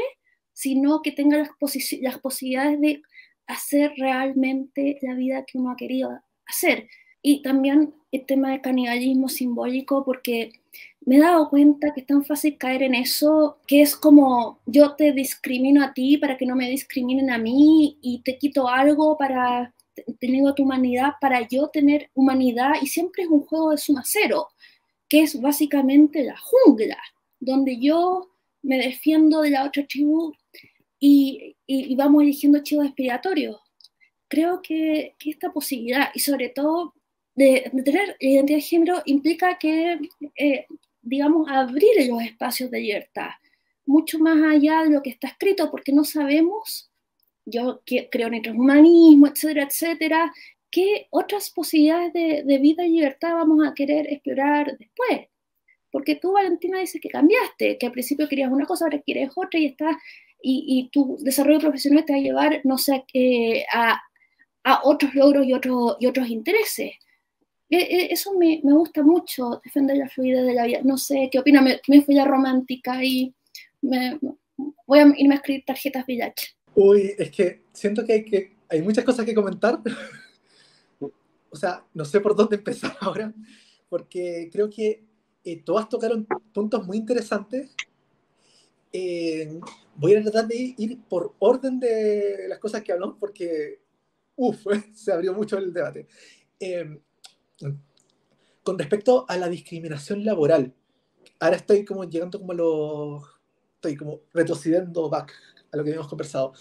S1: sino que tenga las posibilidades de hacer realmente la vida que uno ha querido hacer. Y también el tema del canibalismo simbólico, porque me he dado cuenta que es tan fácil caer en eso, que es como yo te discrimino a ti para que no me discriminen a mí y te quito algo para tener tu humanidad para yo tener humanidad, y siempre es un juego de suma cero, que es básicamente la jungla, donde yo me defiendo de la otra tribu y vamos eligiendo chivos expiatorios. Creo que esta posibilidad, y sobre todo de tener identidad de género, implica que, digamos, abrir los espacios de libertad, mucho más allá de lo que está escrito, porque no sabemos, yo creo en el transhumanismo, etcétera, etcétera, qué otras posibilidades de vida y libertad vamos a querer explorar después. Porque tú, Valentina, dices que cambiaste, que al principio querías una cosa, ahora quieres otra, y tu desarrollo profesional te va a llevar, no sé, a otros logros y otros intereses. Eso me gusta mucho, defender la fluidez de la vida. No sé qué opina, me fui a romántica y voy a irme a escribir tarjetas Village.
S4: Uy, es que siento que hay muchas cosas que comentar. O sea, no sé por dónde empezar ahora, porque creo que todas tocaron puntos muy interesantes. Voy a tratar de ir por orden de las cosas que hablamos, porque, se abrió mucho el debate. Con respecto a la discriminación laboral, ahora estoy como llegando como estoy como retrocediendo back a lo que habíamos conversado.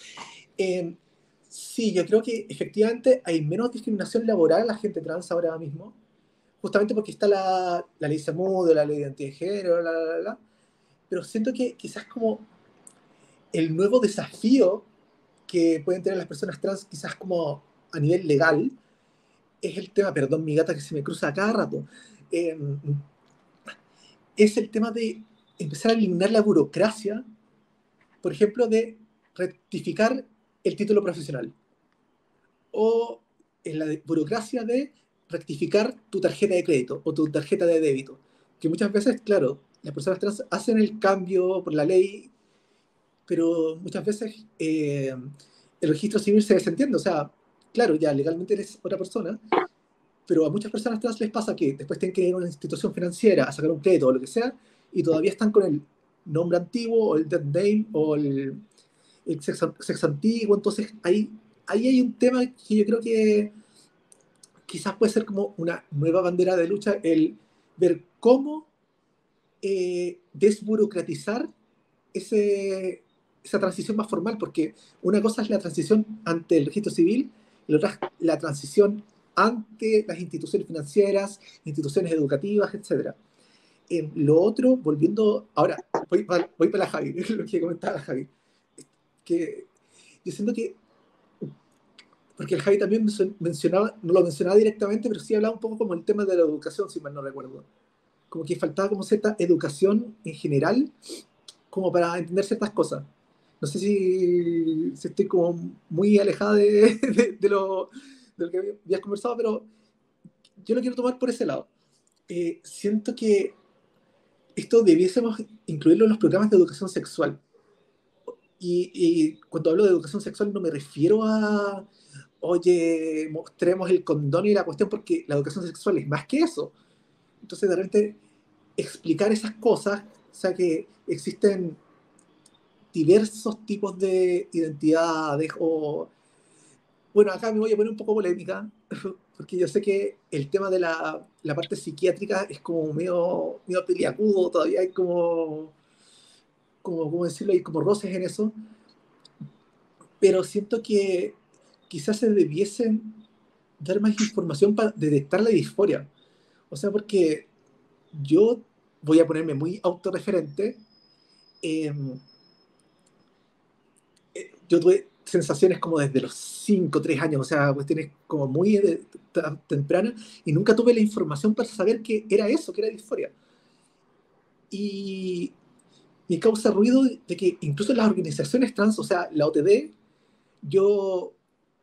S4: Sí, yo creo que efectivamente hay menos discriminación laboral a la gente trans ahora mismo, justamente porque está la ley SAMUD, la ley de identidad de género, pero siento que quizás como el nuevo desafío que pueden tener las personas trans, quizás como a nivel legal, es el tema, perdón, mi gata que se me cruza a cada rato, eh, es el tema de empezar a eliminar la burocracia, por ejemplo, de rectificar el título profesional, o en la burocracia de rectificar tu tarjeta de crédito o tu tarjeta de débito, que muchas veces, claro, las personas trans hacen el cambio por la ley, pero muchas veces el registro civil se desentiende. O sea, claro, ya legalmente eres otra persona, pero a muchas personas trans les pasa que después tienen que ir a una institución financiera a sacar un crédito o lo que sea, y todavía están con el nombre antiguo o el dead name o el sexo antiguo. Entonces ahí hay un tema que yo creo que quizás puede ser como una nueva bandera de lucha, el ver cómo desburocratizar esa transición más formal, porque una cosa es la transición ante el registro civil y la otra es la transición ante las instituciones financieras, instituciones educativas, etc. Lo otro, volviendo, ahora voy para la Javi, lo que comentaba Javi, que yo siento que, porque el Javi también mencionaba, no lo mencionaba directamente, pero sí hablaba un poco como el tema de la educación, si mal no recuerdo, como que faltaba como cierta educación en general, como para entender ciertas cosas. No sé si estoy como muy alejada de lo que habías conversado, pero yo lo quiero tomar por ese lado. Siento que esto debiésemos incluirlo en los programas de educación sexual. Y cuando hablo de educación sexual no me refiero a, oye, mostremos el condón y la cuestión, porque la educación sexual es más que eso. Entonces, de repente, explicar esas cosas, o sea, que existen diversos tipos de identidades, o, bueno, acá me voy a poner un poco polémica, porque yo sé que el tema de la parte psiquiátrica es como medio peliagudo, todavía hay ¿cómo decirlo? Hay como roces en eso, pero siento que quizás se debiesen dar más información para detectar la disforia. O sea, porque yo voy a ponerme muy autorreferente. eh, yo tuve sensaciones como desde los 5 3 años, o sea, cuestiones como muy tempranas, y nunca tuve la información para saber que era eso, que era disforia. Y me causa ruido de que incluso las organizaciones trans, o sea, la OTD, yo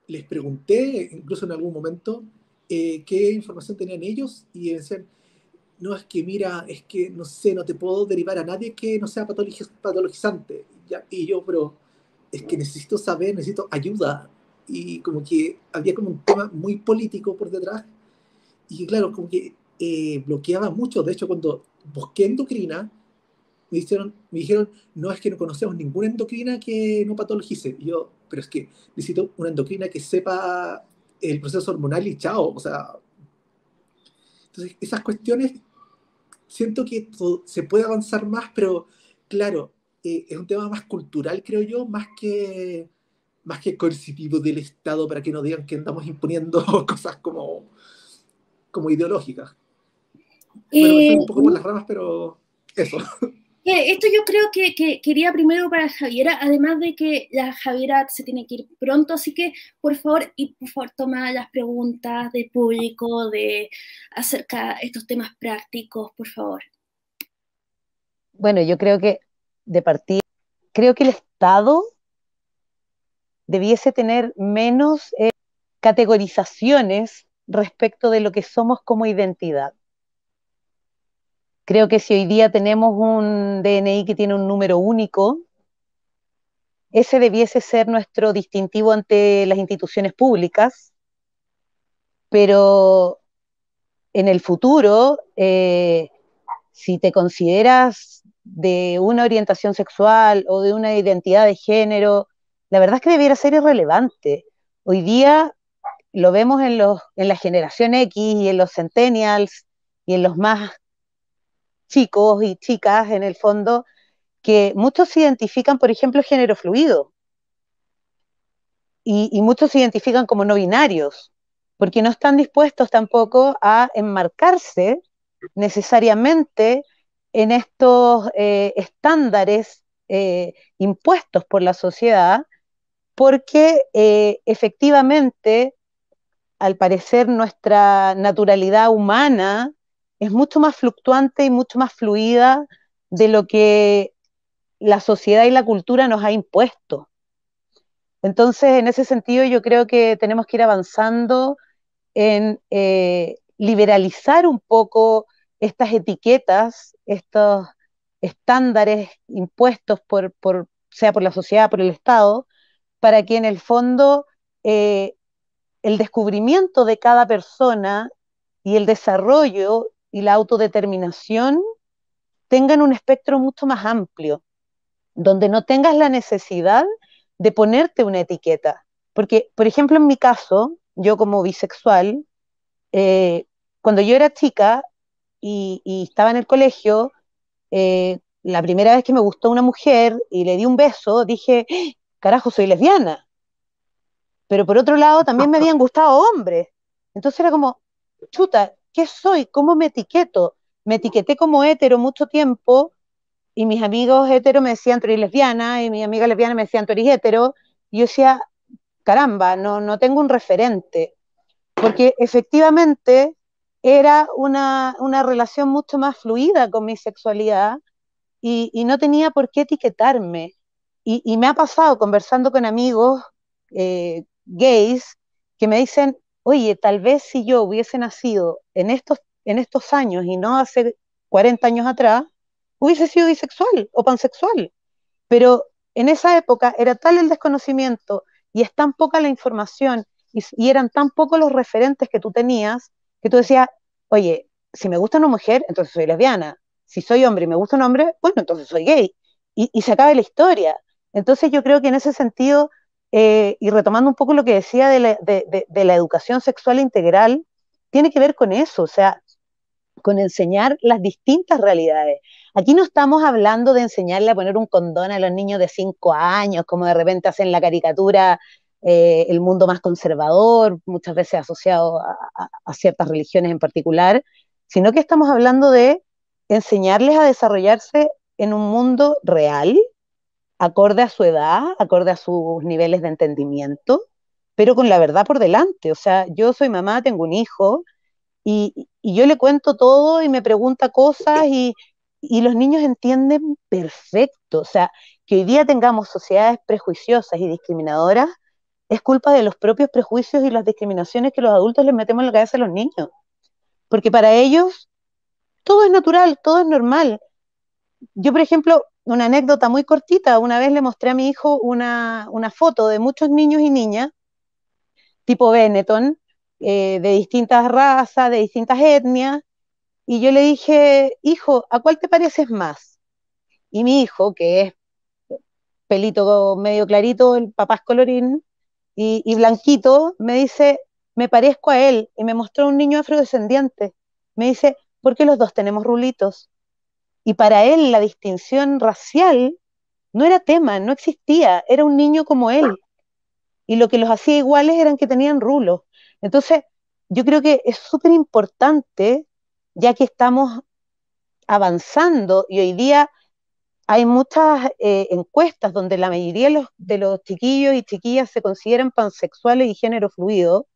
S4: les pregunté, incluso en algún momento, qué información tenían ellos, y decían, no, es que mira, es que no sé, no te puedo derivar a nadie que no sea patologizante. Ya, y yo, pero es que necesito saber, necesito ayuda. Y como que había como un tema muy político por detrás. Y claro, como que bloqueaba mucho. De hecho, cuando busqué endocrina, me dijeron, no, es que no conocemos ninguna endocrina que no patologice. Y yo, pero es que necesito una endocrina que sepa el proceso hormonal y chao. O sea, entonces esas cuestiones siento que se puede avanzar más, pero claro, es un tema más cultural, creo yo, más que coercitivo del Estado para que no digan que andamos imponiendo cosas como ideológicas. Bueno, me fui un poco por las ramas, pero eso.
S1: Esto yo creo que quería primero para Javiera, además de que la Javiera se tiene que ir pronto, así que por favor toma las preguntas del público acerca de estos temas prácticos, por favor.
S3: Bueno, yo creo que de partida, creo que el Estado debiese tener menos categorizaciones respecto de lo que somos como identidad. Creo que si hoy día tenemos un DNI que tiene un número único, ese debiese ser nuestro distintivo ante las instituciones públicas, pero en el futuro, si te consideras de una orientación sexual o de una identidad de género, la verdad es que debiera ser irrelevante. Hoy día lo vemos en la generación X y en los centennials y en los más chicos y chicas, en el fondo, que muchos se identifican, por ejemplo, género fluido y muchos se identifican como no binarios, porque no están dispuestos tampoco a enmarcarse necesariamente en estos estándares impuestos por la sociedad, porque efectivamente, al parecer, nuestra naturalidad humana es mucho más fluctuante y mucho más fluida de lo que la sociedad y la cultura nos ha impuesto. Entonces, en ese sentido, yo creo que tenemos que ir avanzando en liberalizar un poco estas etiquetas, estos estándares impuestos sea por la sociedad, por el Estado, para que en el fondo eh, el descubrimiento de cada persona y el desarrollo y la autodeterminación tengan un espectro mucho más amplio, donde no tengas la necesidad de ponerte una etiqueta. Porque, por ejemplo, en mi caso, yo como bisexual, eh, cuando yo era chica y estaba en el colegio, la primera vez que me gustó una mujer y le di un beso, dije, ¡ah! Carajo, soy lesbiana. Pero por otro lado, también me habían gustado hombres. Entonces era como, chuta, ¿qué soy? ¿Cómo me etiqueto? Me etiqueté como hetero mucho tiempo y mis amigos hetero me decían, tú eres lesbiana, y mis amigas lesbianas me decían, tú eres hetero. Y yo decía, caramba, no tengo un referente. Porque efectivamente era una relación mucho más fluida con mi sexualidad y no tenía por qué etiquetarme. Y me ha pasado conversando con amigos gays que me dicen, oye, tal vez si yo hubiese nacido en estos años y no hace 40 años atrás, hubiese sido bisexual o pansexual. Pero en esa época era tal el desconocimiento y es tan poca la información y eran tan pocos los referentes que tú tenías que tú decías, oye, si me gusta una mujer, entonces soy lesbiana. Si soy hombre y me gusta un hombre, bueno, entonces soy gay. Y se acaba la historia. Entonces yo creo que en ese sentido y retomando un poco lo que decía de la educación sexual integral, tiene que ver con eso, o sea, con enseñar las distintas realidades. Aquí no estamos hablando de enseñarle a poner un condón a los niños de 5 años, como de repente hacen la caricatura, el mundo más conservador, muchas veces asociado a ciertas religiones en particular, sino que estamos hablando de enseñarles a desarrollarse en un mundo real, acorde a su edad, acorde a sus niveles de entendimiento, pero con la verdad por delante. O sea, yo soy mamá, tengo un hijo, y yo le cuento todo y me pregunta cosas y los niños entienden perfecto. O sea, que hoy día tengamos sociedades prejuiciosas y discriminadoras es culpa de los propios prejuicios y las discriminaciones que los adultos les metemos en la cabeza a los niños. Porque para ellos todo es natural, todo es normal. Yo, por ejemplo, una anécdota muy cortita, una vez le mostré a mi hijo una foto de muchos niños y niñas, tipo Benetton, de distintas razas, de distintas etnias, y yo le dije, hijo, ¿a cuál te pareces más? Y mi hijo, que es pelito medio clarito, el papá es colorín, y blanquito, me dice, me parezco a él, y me mostró un niño afrodescendiente. Me dice, ¿por qué los dos tenemos rulitos? Y para él la distinción racial no era tema, no existía, era un niño como él. Y lo que los hacía iguales eran que tenían rulos. Entonces, yo creo que es súper importante, ya que estamos avanzando y hoy día hay muchas encuestas donde la mayoría de los chiquillos y chiquillas se consideran pansexuales y género fluido,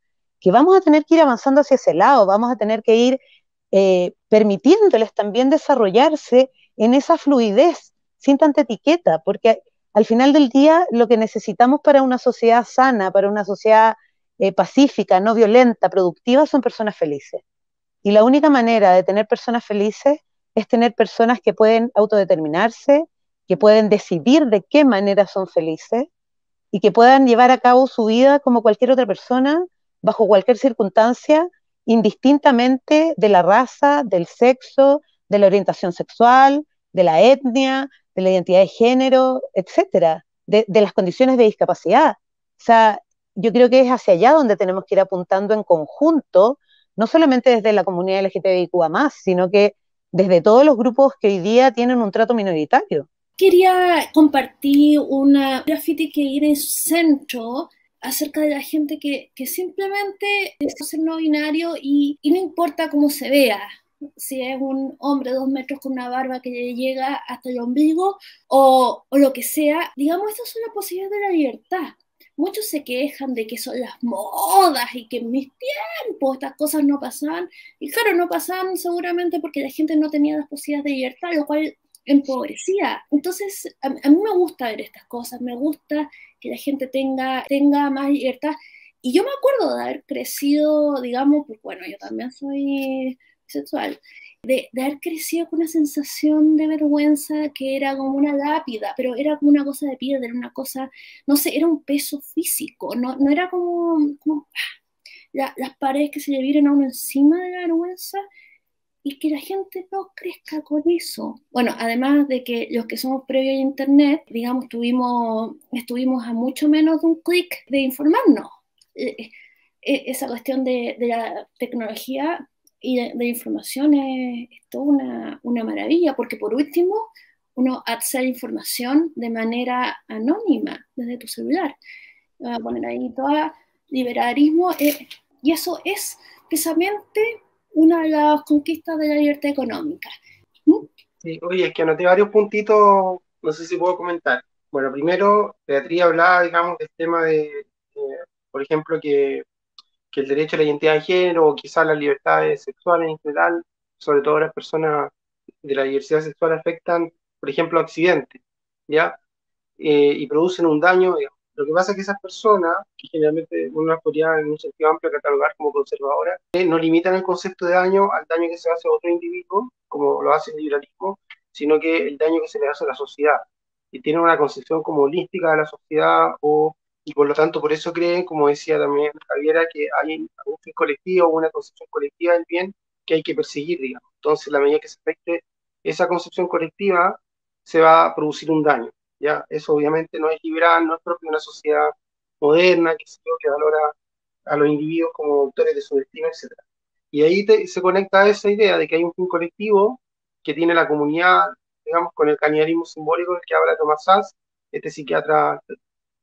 S3: que vamos a tener que ir avanzando hacia ese lado, vamos a tener que ir permitiéndoles también desarrollarse en esa fluidez, sin tanta etiqueta, porque al final del día lo que necesitamos para una sociedad sana, para una sociedad pacífica, no violenta, productiva, son personas felices. Y la única manera de tener personas felices es tener personas que pueden autodeterminarse, que pueden decidir de qué manera son felices y que puedan llevar a cabo su vida como cualquier otra persona, bajo cualquier circunstancia, indistintamente de la raza, del sexo, de la orientación sexual, de la etnia, de la identidad de género, etcétera, de las condiciones de discapacidad. O sea, yo creo que es hacia allá donde tenemos que ir apuntando en conjunto, no solamente desde la comunidad LGTBIQA+, sino que desde todos los grupos que hoy día tienen un trato minoritario.
S1: Quería compartir una graffiti que ir en centro acerca de la gente que simplemente es ser no binario y no importa cómo se vea, si es un hombre 2 metros con una barba que le llega hasta el ombligo o lo que sea, digamos, estas son las posibilidades de la libertad. Muchos se quejan de que son las modas y que en mis tiempos estas cosas no pasaban, y claro, no pasaban seguramente porque la gente no tenía las posibilidades de libertad, lo cual empobrecida. Entonces, a mí me gusta ver estas cosas, me gusta que la gente tenga más libertad. Y yo me acuerdo de haber crecido, digamos, pues bueno, yo también soy sexual, de haber crecido con una sensación de vergüenza que era como una lápida, pero era como una cosa de piedra, era una cosa, no sé, era un peso físico, no era como las paredes que se le vienen a uno encima de la vergüenza, y que la gente no crezca con eso. Bueno, además de que los que somos previos a Internet, digamos, estuvimos a mucho menos de un clic de informarnos. Esa cuestión de la tecnología y de información es toda una maravilla, porque por último, uno accede a información de manera anónima desde tu celular. Voy a poner ahí todo liberalismo, y eso es precisamente una de las conquistas de la libertad económica.
S2: Sí, oye, es que anoté varios puntitos, no sé si puedo comentar. Bueno, primero, Beatriz hablaba, digamos, del tema por ejemplo, que el derecho a la identidad de género o quizás las libertades sexuales en general, sobre todo las personas de la diversidad sexual, afectan, por ejemplo, accidentes, ¿ya? Y producen un daño, digamos. Lo que pasa es que esas personas, que generalmente uno las podría en un sentido amplio catalogar como conservadoras, no limitan el concepto de daño al daño que se hace a otro individuo, como lo hace el liberalismo, sino que el daño que se le hace a la sociedad. Y tienen una concepción como holística de la sociedad, y por lo tanto por eso creen, como decía también Javiera, que hay un fin colectivo, una concepción colectiva del bien que hay que perseguir, digamos. Entonces, la medida que se afecte esa concepción colectiva, se va a producir un daño. ¿Ya? Eso obviamente no es liberal, no es propio de una sociedad moderna, que, sé yo, que valora a los individuos como autores de su destino, etcétera. Y ahí se conecta a esa idea de que hay un fin colectivo que tiene la comunidad, digamos, con el canibalismo simbólico del que habla Thomas Sachs, este psiquiatra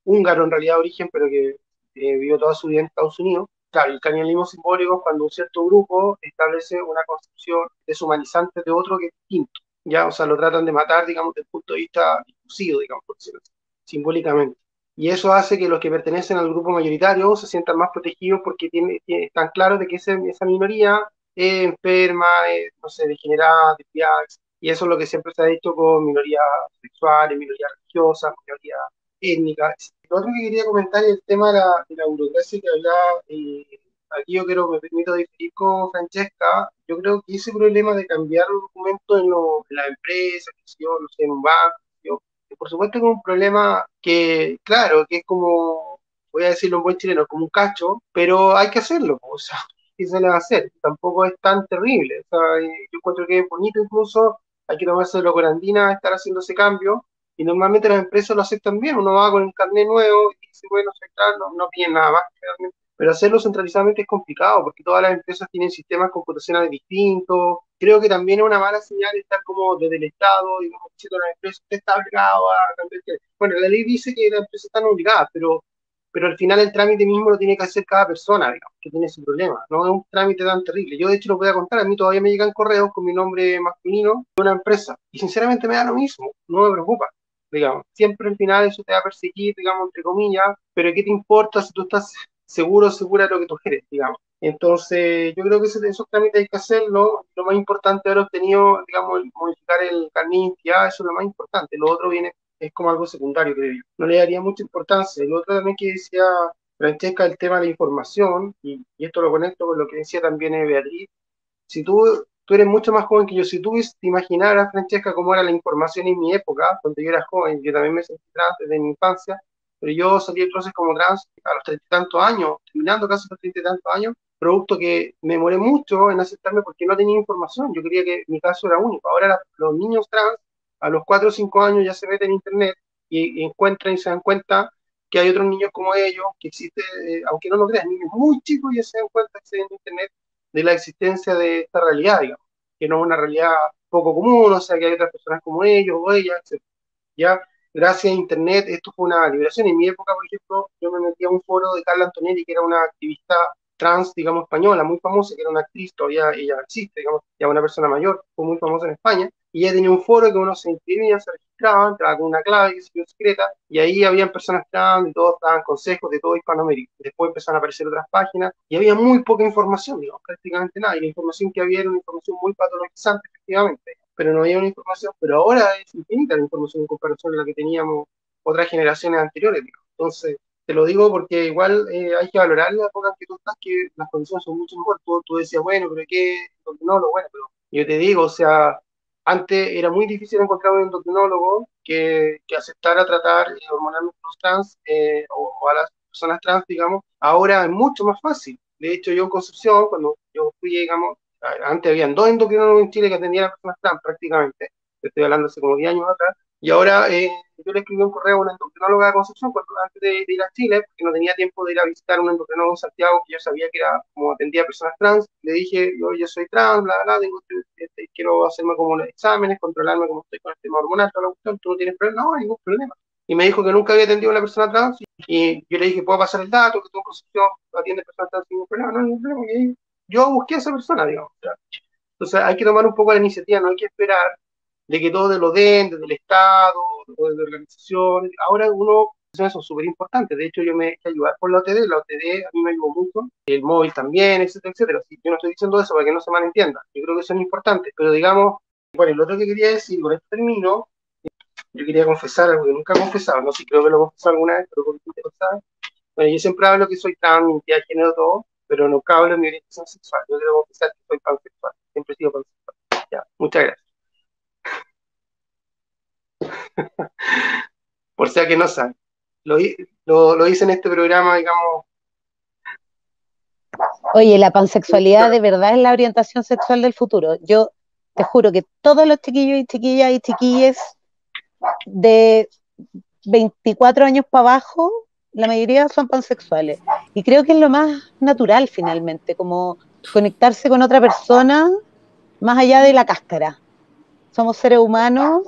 S2: húngaro en realidad de origen, pero que vivió toda su vida en Estados Unidos. Claro, el canibalismo simbólico es cuando un cierto grupo establece una concepción deshumanizante de otro que es distinto, ¿ya? O sea, lo tratan de matar, digamos, desde el punto de vista discursivo, digamos, por decirlo así, simbólicamente. Y eso hace que los que pertenecen al grupo mayoritario se sientan más protegidos porque están claros de que esa minoría es enferma, no sé, degenerada, desviada, y eso es lo que siempre se ha dicho con minorías sexuales, minorías religiosas, minorías étnicas. Lo otro que quería comentar es el tema de la burocracia que hablaba. Aquí yo me permito diferir con Francesca. Yo creo que ese problema de cambiar los documentos en la empresa, que sé yo, no sé, en un banco, que por supuesto que es un problema que, claro, que es como, voy a decirlo en buen chileno, es como un cacho, pero hay que hacerlo, o sea, ¿qué se le va a hacer? Tampoco es tan terrible. O sea, yo encuentro que es bonito incluso, hay que tomárselo con andina, estar haciendo ese cambio, y normalmente las empresas lo aceptan bien. Uno va con el carnet nuevo y dice, bueno, aceptar, no piden nada más, realmente. Pero hacerlo centralizadamente es complicado porque todas las empresas tienen sistemas computacionales distintos. Creo que también es una mala señal estar como desde el Estado, digamos, diciendo a las empresas, usted está obligado a cambiar. Bueno, la ley dice que las empresas están obligadas, pero al final el trámite mismo lo tiene que hacer cada persona, digamos, que tiene ese problema. No es un trámite tan terrible. Yo, de hecho, lo voy a contar. A mí todavía me llegan correos con mi nombre masculino de una empresa. Y sinceramente me da lo mismo. No me preocupa, digamos. Siempre al final eso te va a perseguir, digamos, entre comillas, pero ¿qué te importa si tú estás seguro o segura de lo que tú eres, digamos? Entonces, yo creo que esos trámites hay que hacerlo. Lo más importante haber obtenido, digamos, modificar el carnet de identidad, eso es lo más importante. Lo otro viene, es como algo secundario, creo yo. No le daría mucha importancia. Y lo otro también que decía Francesca, el tema de la información, y esto lo conecto con lo que decía también Beatriz. Si tú eres mucho más joven que yo, si tú te imaginaras, Francesca, cómo era la información en mi época, cuando yo era joven, yo también me sentí trans desde mi infancia, pero yo salí de closet como trans a los 30 y tantos años, terminando casi los 30 y tantos años, producto que me demoré mucho en aceptarme porque no tenía información. Yo creía que mi caso era único. Ahora los niños trans a los 4 o 5 años ya se meten en internet y encuentran y se dan cuenta que hay otros niños como ellos, que existe, aunque no lo crean, niños muy chicos ya se dan cuenta que en internet de la existencia de esta realidad, digamos, que no es una realidad poco común, o sea, que hay otras personas como ellos o ellas, etc. Ya, gracias a Internet, esto fue una liberación. En mi época, por ejemplo, yo me metí a un foro de Carla Antonelli, que era una activista trans, digamos, española, muy famosa, que era una actriz, todavía ella existe, digamos, ya una persona mayor, fue muy famosa en España, y ella tenía un foro que uno se inscribía, se registraba, entraba con una clave, que se dio secreta, y ahí habían personas trans, y todos daban consejos de todo Hispanoamérica. Después empezaron a aparecer otras páginas, y había muy poca información, digamos, prácticamente nada, y la información que había era una información muy patologizante, efectivamente, pero no había una información, pero ahora es infinita la información en comparación a la que teníamos otras generaciones anteriores, digamos. Entonces, te lo digo porque igual hay que valorar la época en que tú estás, que las condiciones son mucho mejor. Tú decías, bueno, pero ¿qué? Endocrinólogo, bueno, pero yo te digo, o sea, antes era muy difícil encontrar un endocrinólogo que aceptara tratar hormonalmente a los trans o a las personas trans, digamos. Ahora es mucho más fácil. De hecho, yo en Concepción, cuando yo fui, digamos, antes habían dos endocrinólogos en Chile que atendían a personas trans prácticamente, estoy hablando hace como 10 años atrás, y ahora yo le escribí un correo a una endocrinóloga de Concepción antes de ir a Chile, porque no tenía tiempo de ir a visitar a un endocrinólogo en Santiago, que yo sabía que era como atendía a personas trans. Le dije, yo soy trans, bla, bla, quiero hacerme como los exámenes, controlarme cómo estoy con el tema hormonal, toda la cuestión, tú no tienes problema, no, ningún problema. Y me dijo que nunca había atendido a una persona trans, y yo le dije, ¿puedo pasar el dato? Que tú en Concepción atiende personas trans sin ningún problema, no, ningún problema. Y yo busqué a esa persona, digamos. Entonces hay que tomar un poco la iniciativa, no hay que esperar de que todo te lo den, desde el Estado, o desde organizaciones. Ahora son súper importantes. De hecho, yo me dejé ayudar por la OTD a mí me ayudó mucho, el móvil también, etcétera, etcétera. Así, yo no estoy diciendo eso para que no se malentienda. Yo creo que son importantes, pero digamos, bueno, lo otro que quería decir, con esto termino, yo quería confesar algo que nunca he confesado, no sé si creo que lo he confesado alguna vez, pero por qué te sabes. Bueno, yo siempre hablo que soy trans, mi identidad de género, todo, pero nunca hablo de mi orientación sexual. Yo quiero confesar que soy pansexual, siempre he sido pansexual. Ya, muchas gracias. Por si que no saben. Lo hice en este programa, digamos.
S3: Oye, la pansexualidad de verdad es la orientación sexual del futuro. Yo te juro que todos los chiquillos y chiquillas y chiquilles de 24 años para abajo la mayoría son pansexuales. Y creo que es lo más natural finalmente, como conectarse con otra persona más allá de la cáscara. Somos seres humanos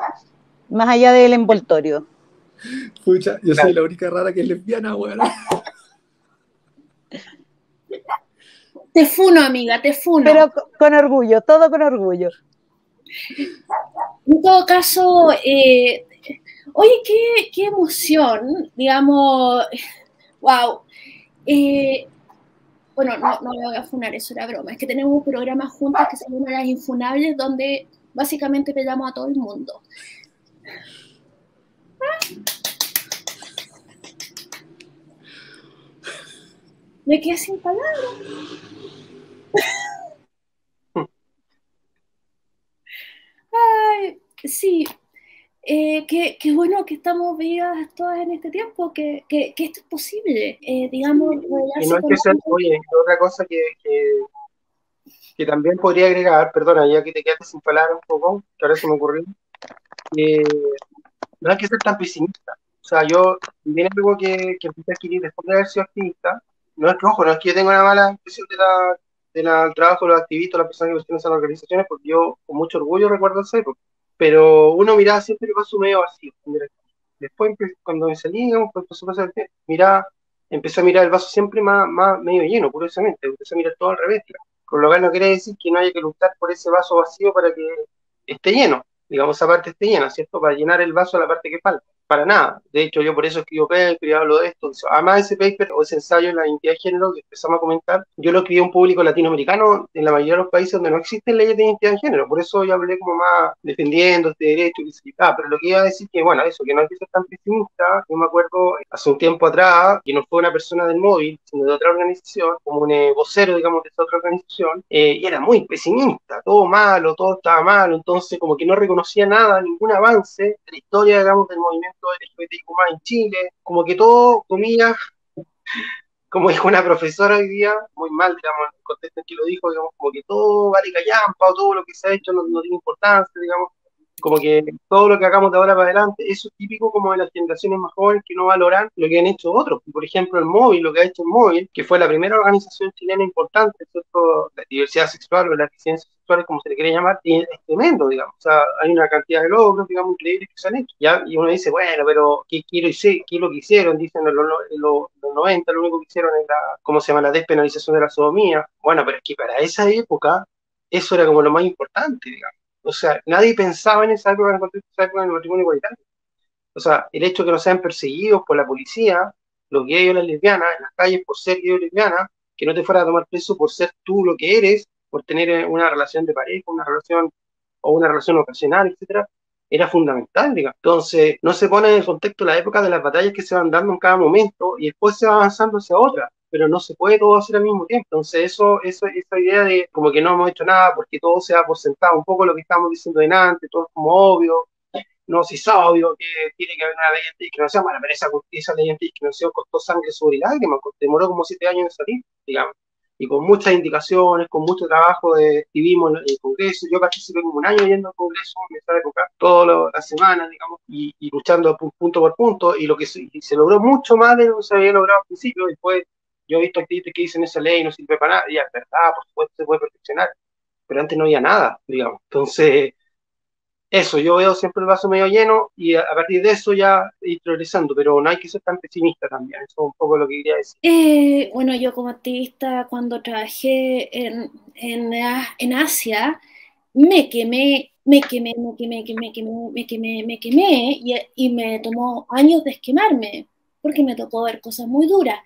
S3: más allá del envoltorio.
S4: Pucha, yo soy
S2: Claro.
S4: la única rara que es lesbiana, weón.
S1: Te funo, amiga, te funo.
S3: Pero con orgullo, todo con orgullo.
S1: En todo caso, oye, qué emoción, digamos, wow. Bueno, no me voy a funar, eso era broma. Es que tenemos un programa juntas que se llama Las Infunables, donde básicamente peleamos a todo el mundo. Me quedé sin palabras. Ay, sí, qué bueno que estamos vivas todas en este tiempo, que esto es posible. Digamos,
S2: Y no
S1: rodearse
S2: hay
S1: con
S2: que ser,
S1: alguien.
S2: oye, otra cosa que también podría agregar, perdona, ya que te quedaste sin palabras un poco, que ahora se me ocurrió, eh, no hay que ser tan pesimista. O sea, yo, también es algo que empecé a adquirir después de haber sido activista, no es que, ojo, no es que yo tenga una mala impresión del trabajo de los activistas, las personas que pertenecen a las organizaciones, porque yo con mucho orgullo recuerdo esa época, pero uno miraba siempre el vaso medio vacío. Después, cuando me salí, digamos, pues, por supuesto, miraba, empecé a mirar el vaso siempre más medio lleno, curiosamente, empecé a mirar todo al revés. Con lo cual no quiere decir que no haya que luchar por ese vaso vacío para que esté lleno, digamos, esa parte esté llena, ¿cierto? Para llenar el vaso a la parte que falta. Para nada. De hecho, yo por eso escribo paper y hablo de esto. Además, ese paper o ese ensayo en la identidad de género que empezamos a comentar, yo lo escribí a un público latinoamericano en la mayoría de los países donde no existen leyes de identidad de género. Por eso yo hablé como más defendiendo este derecho. Pero lo que iba a decir que, bueno, eso, que no hay que ser tan pesimista. Yo me acuerdo hace un tiempo atrás, que no fue una persona del móvil, sino de otra organización, como un vocero, digamos, de esa otra organización, y era muy pesimista, todo malo, todo estaba malo, entonces como que no reconocía nada, ningún avance de la historia, digamos, del movimiento LGBTIQ+ en Chile, como que todo, comillas, como dijo una profesora hoy día, muy mal, digamos, en el contexto en que lo dijo, digamos, como que todo vale callampa, o todo lo que se ha hecho no tiene importancia, digamos, como que todo lo que hagamos de ahora para adelante, eso es típico como de las generaciones más jóvenes que no valoran lo que han hecho otros. Por ejemplo, el Móvil, lo que ha hecho el Móvil, que fue la primera organización chilena importante, ¿cierto? La diversidad sexual o las disidencias sexuales, como se le quiere llamar, y es tremendo, digamos. O sea, hay una cantidad de logros, digamos, increíbles que se han hecho. ¿Ya? Y uno dice, bueno, pero ¿qué es lo que hicieron? Dicen en los 90, lo único que hicieron es ¿cómo se llama? La despenalización de la sodomía. Bueno, pero es que para esa época, eso era como lo más importante, digamos. O sea, nadie pensaba en esa época, en el contexto de esa época, en el matrimonio igualitario. O sea, el hecho de que no sean perseguidos por la policía, los gays o las lesbianas, en las calles por ser gay o lesbiana, que no te fuera a tomar preso por ser tú lo que eres, por tener una relación de pareja, una relación o una relación ocasional, etcétera, era fundamental, digamos. Entonces, no se pone en el contexto la época de las batallas que se van dando en cada momento y después se va avanzando hacia otra, pero no se puede todo hacer al mismo tiempo. Entonces, esa idea de como que no hemos hecho nada porque todo se da por sentado, un poco lo que estábamos diciendo en antes, todo es como obvio, no, si es obvio que tiene que haber una ley antidiscriminación, bueno, pero esa ley antidiscriminación costó sangre, sudor y lágrimas, demoró como 7 años en salir, digamos, y con muchas indicaciones, con mucho trabajo de activismo en el Congreso. Yo participé como un año yendo al Congreso en esa época, todas las semanas, digamos, y luchando punto por punto, y y se logró mucho más de lo que se había logrado al principio. Después, yo he visto activistas que dicen esa ley no sirve para nada, y es verdad, por supuesto, se puede perfeccionar, pero antes no había nada, digamos. Entonces, eso, yo veo siempre el vaso medio lleno y a partir de eso ya ir progresando, pero no hay que ser tan pesimista también, eso es un poco lo que quería decir.
S1: Bueno, yo como activista, cuando trabajé en Asia, me quemé y me tomó años desquemarme, porque me tocó ver cosas muy duras.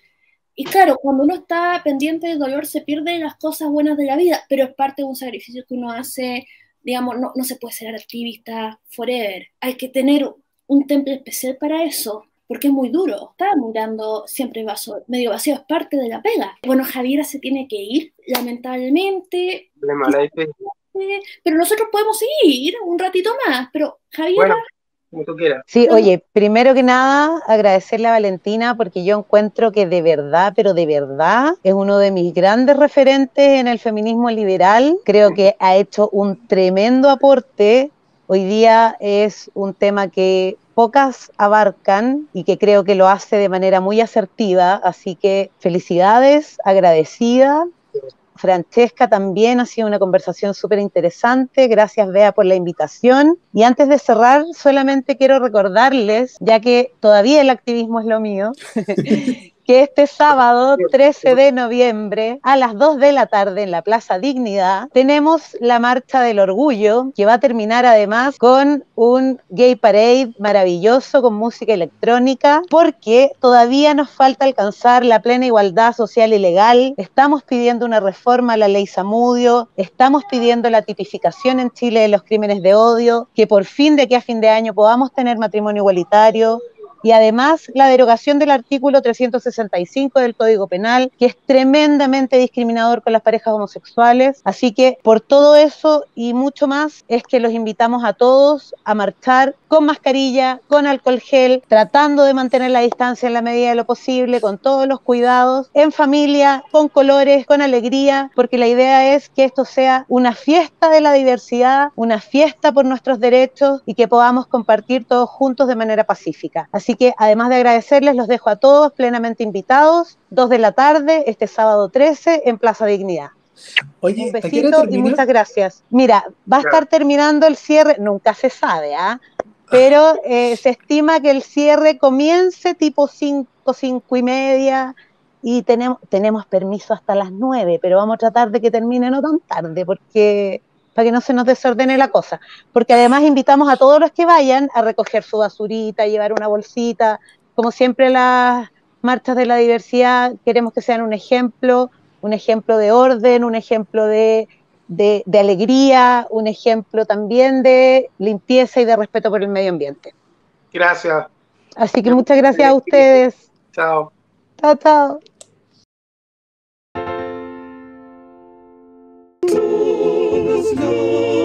S1: Y claro, cuando uno está pendiente del dolor se pierde las cosas buenas de la vida, pero es parte de un sacrificio que uno hace, digamos, no se puede ser activista forever. Hay que tener un temple especial para eso, porque es muy duro. Estaba mirando siempre vaso, medio vacío, es parte de la pega. Bueno, Javiera se tiene que ir, lamentablemente, pero nosotros podemos seguir un ratito más, pero Javiera...
S2: Bueno, como tú quieras.
S3: Sí, oye, primero que nada, agradecerle a Valentina porque yo encuentro que de verdad, pero de verdad, es uno de mis grandes referentes en el feminismo liberal. Creo que ha hecho un tremendo aporte. Hoy día es un tema que pocas abarcan y que creo que lo hace de manera muy asertiva, así que felicidades, agradecida. Francesca, también ha sido una conversación súper interesante. Gracias, Bea, por la invitación. Y antes de cerrar, solamente quiero recordarles, ya que todavía el activismo es lo mío, que este sábado 13 de noviembre a las 2 de la tarde en la Plaza Dignidad tenemos la Marcha del Orgullo, que va a terminar además con un gay parade maravilloso con música electrónica, porque todavía nos falta alcanzar la plena igualdad social y legal. Estamos pidiendo una reforma a la ley Zamudio, estamos pidiendo la tipificación en Chile de los crímenes de odio, que por fin de aquí a fin de año podamos tener matrimonio igualitario, y además la derogación del artículo 365 del Código Penal, que es tremendamente discriminador con las parejas homosexuales. Así que por todo eso y mucho más es que los invitamos a todos a marchar con mascarilla, con alcohol gel, tratando de mantener la distancia en la medida de lo posible, con todos los cuidados, en familia, con colores, con alegría, porque la idea es que esto sea una fiesta de la diversidad, una fiesta por nuestros derechos y que podamos compartir todos juntos de manera pacífica. Así que además de agradecerles, los dejo a todos plenamente invitados, 2 de la tarde, este sábado 13 en Plaza Dignidad.
S4: Oye,
S3: Un besito y muchas gracias. Mira, va a
S2: Claro.
S3: estar terminando el cierre, nunca se sabe, pero se estima que el cierre comience tipo 5, 5:30 y tenemos permiso hasta las 9, pero vamos a tratar de que termine no tan tarde, porque para que no se nos desordene la cosa, porque además invitamos a todos los que vayan a recoger su basurita, llevar una bolsita, como siempre las marchas de la diversidad queremos que sean un ejemplo de orden, un ejemplo de alegría, un ejemplo también de limpieza y de respeto por el medio ambiente.
S2: Gracias.
S3: Así que muchas gracias a ustedes.
S2: Chao.
S3: Chao, chao.
S5: Todos los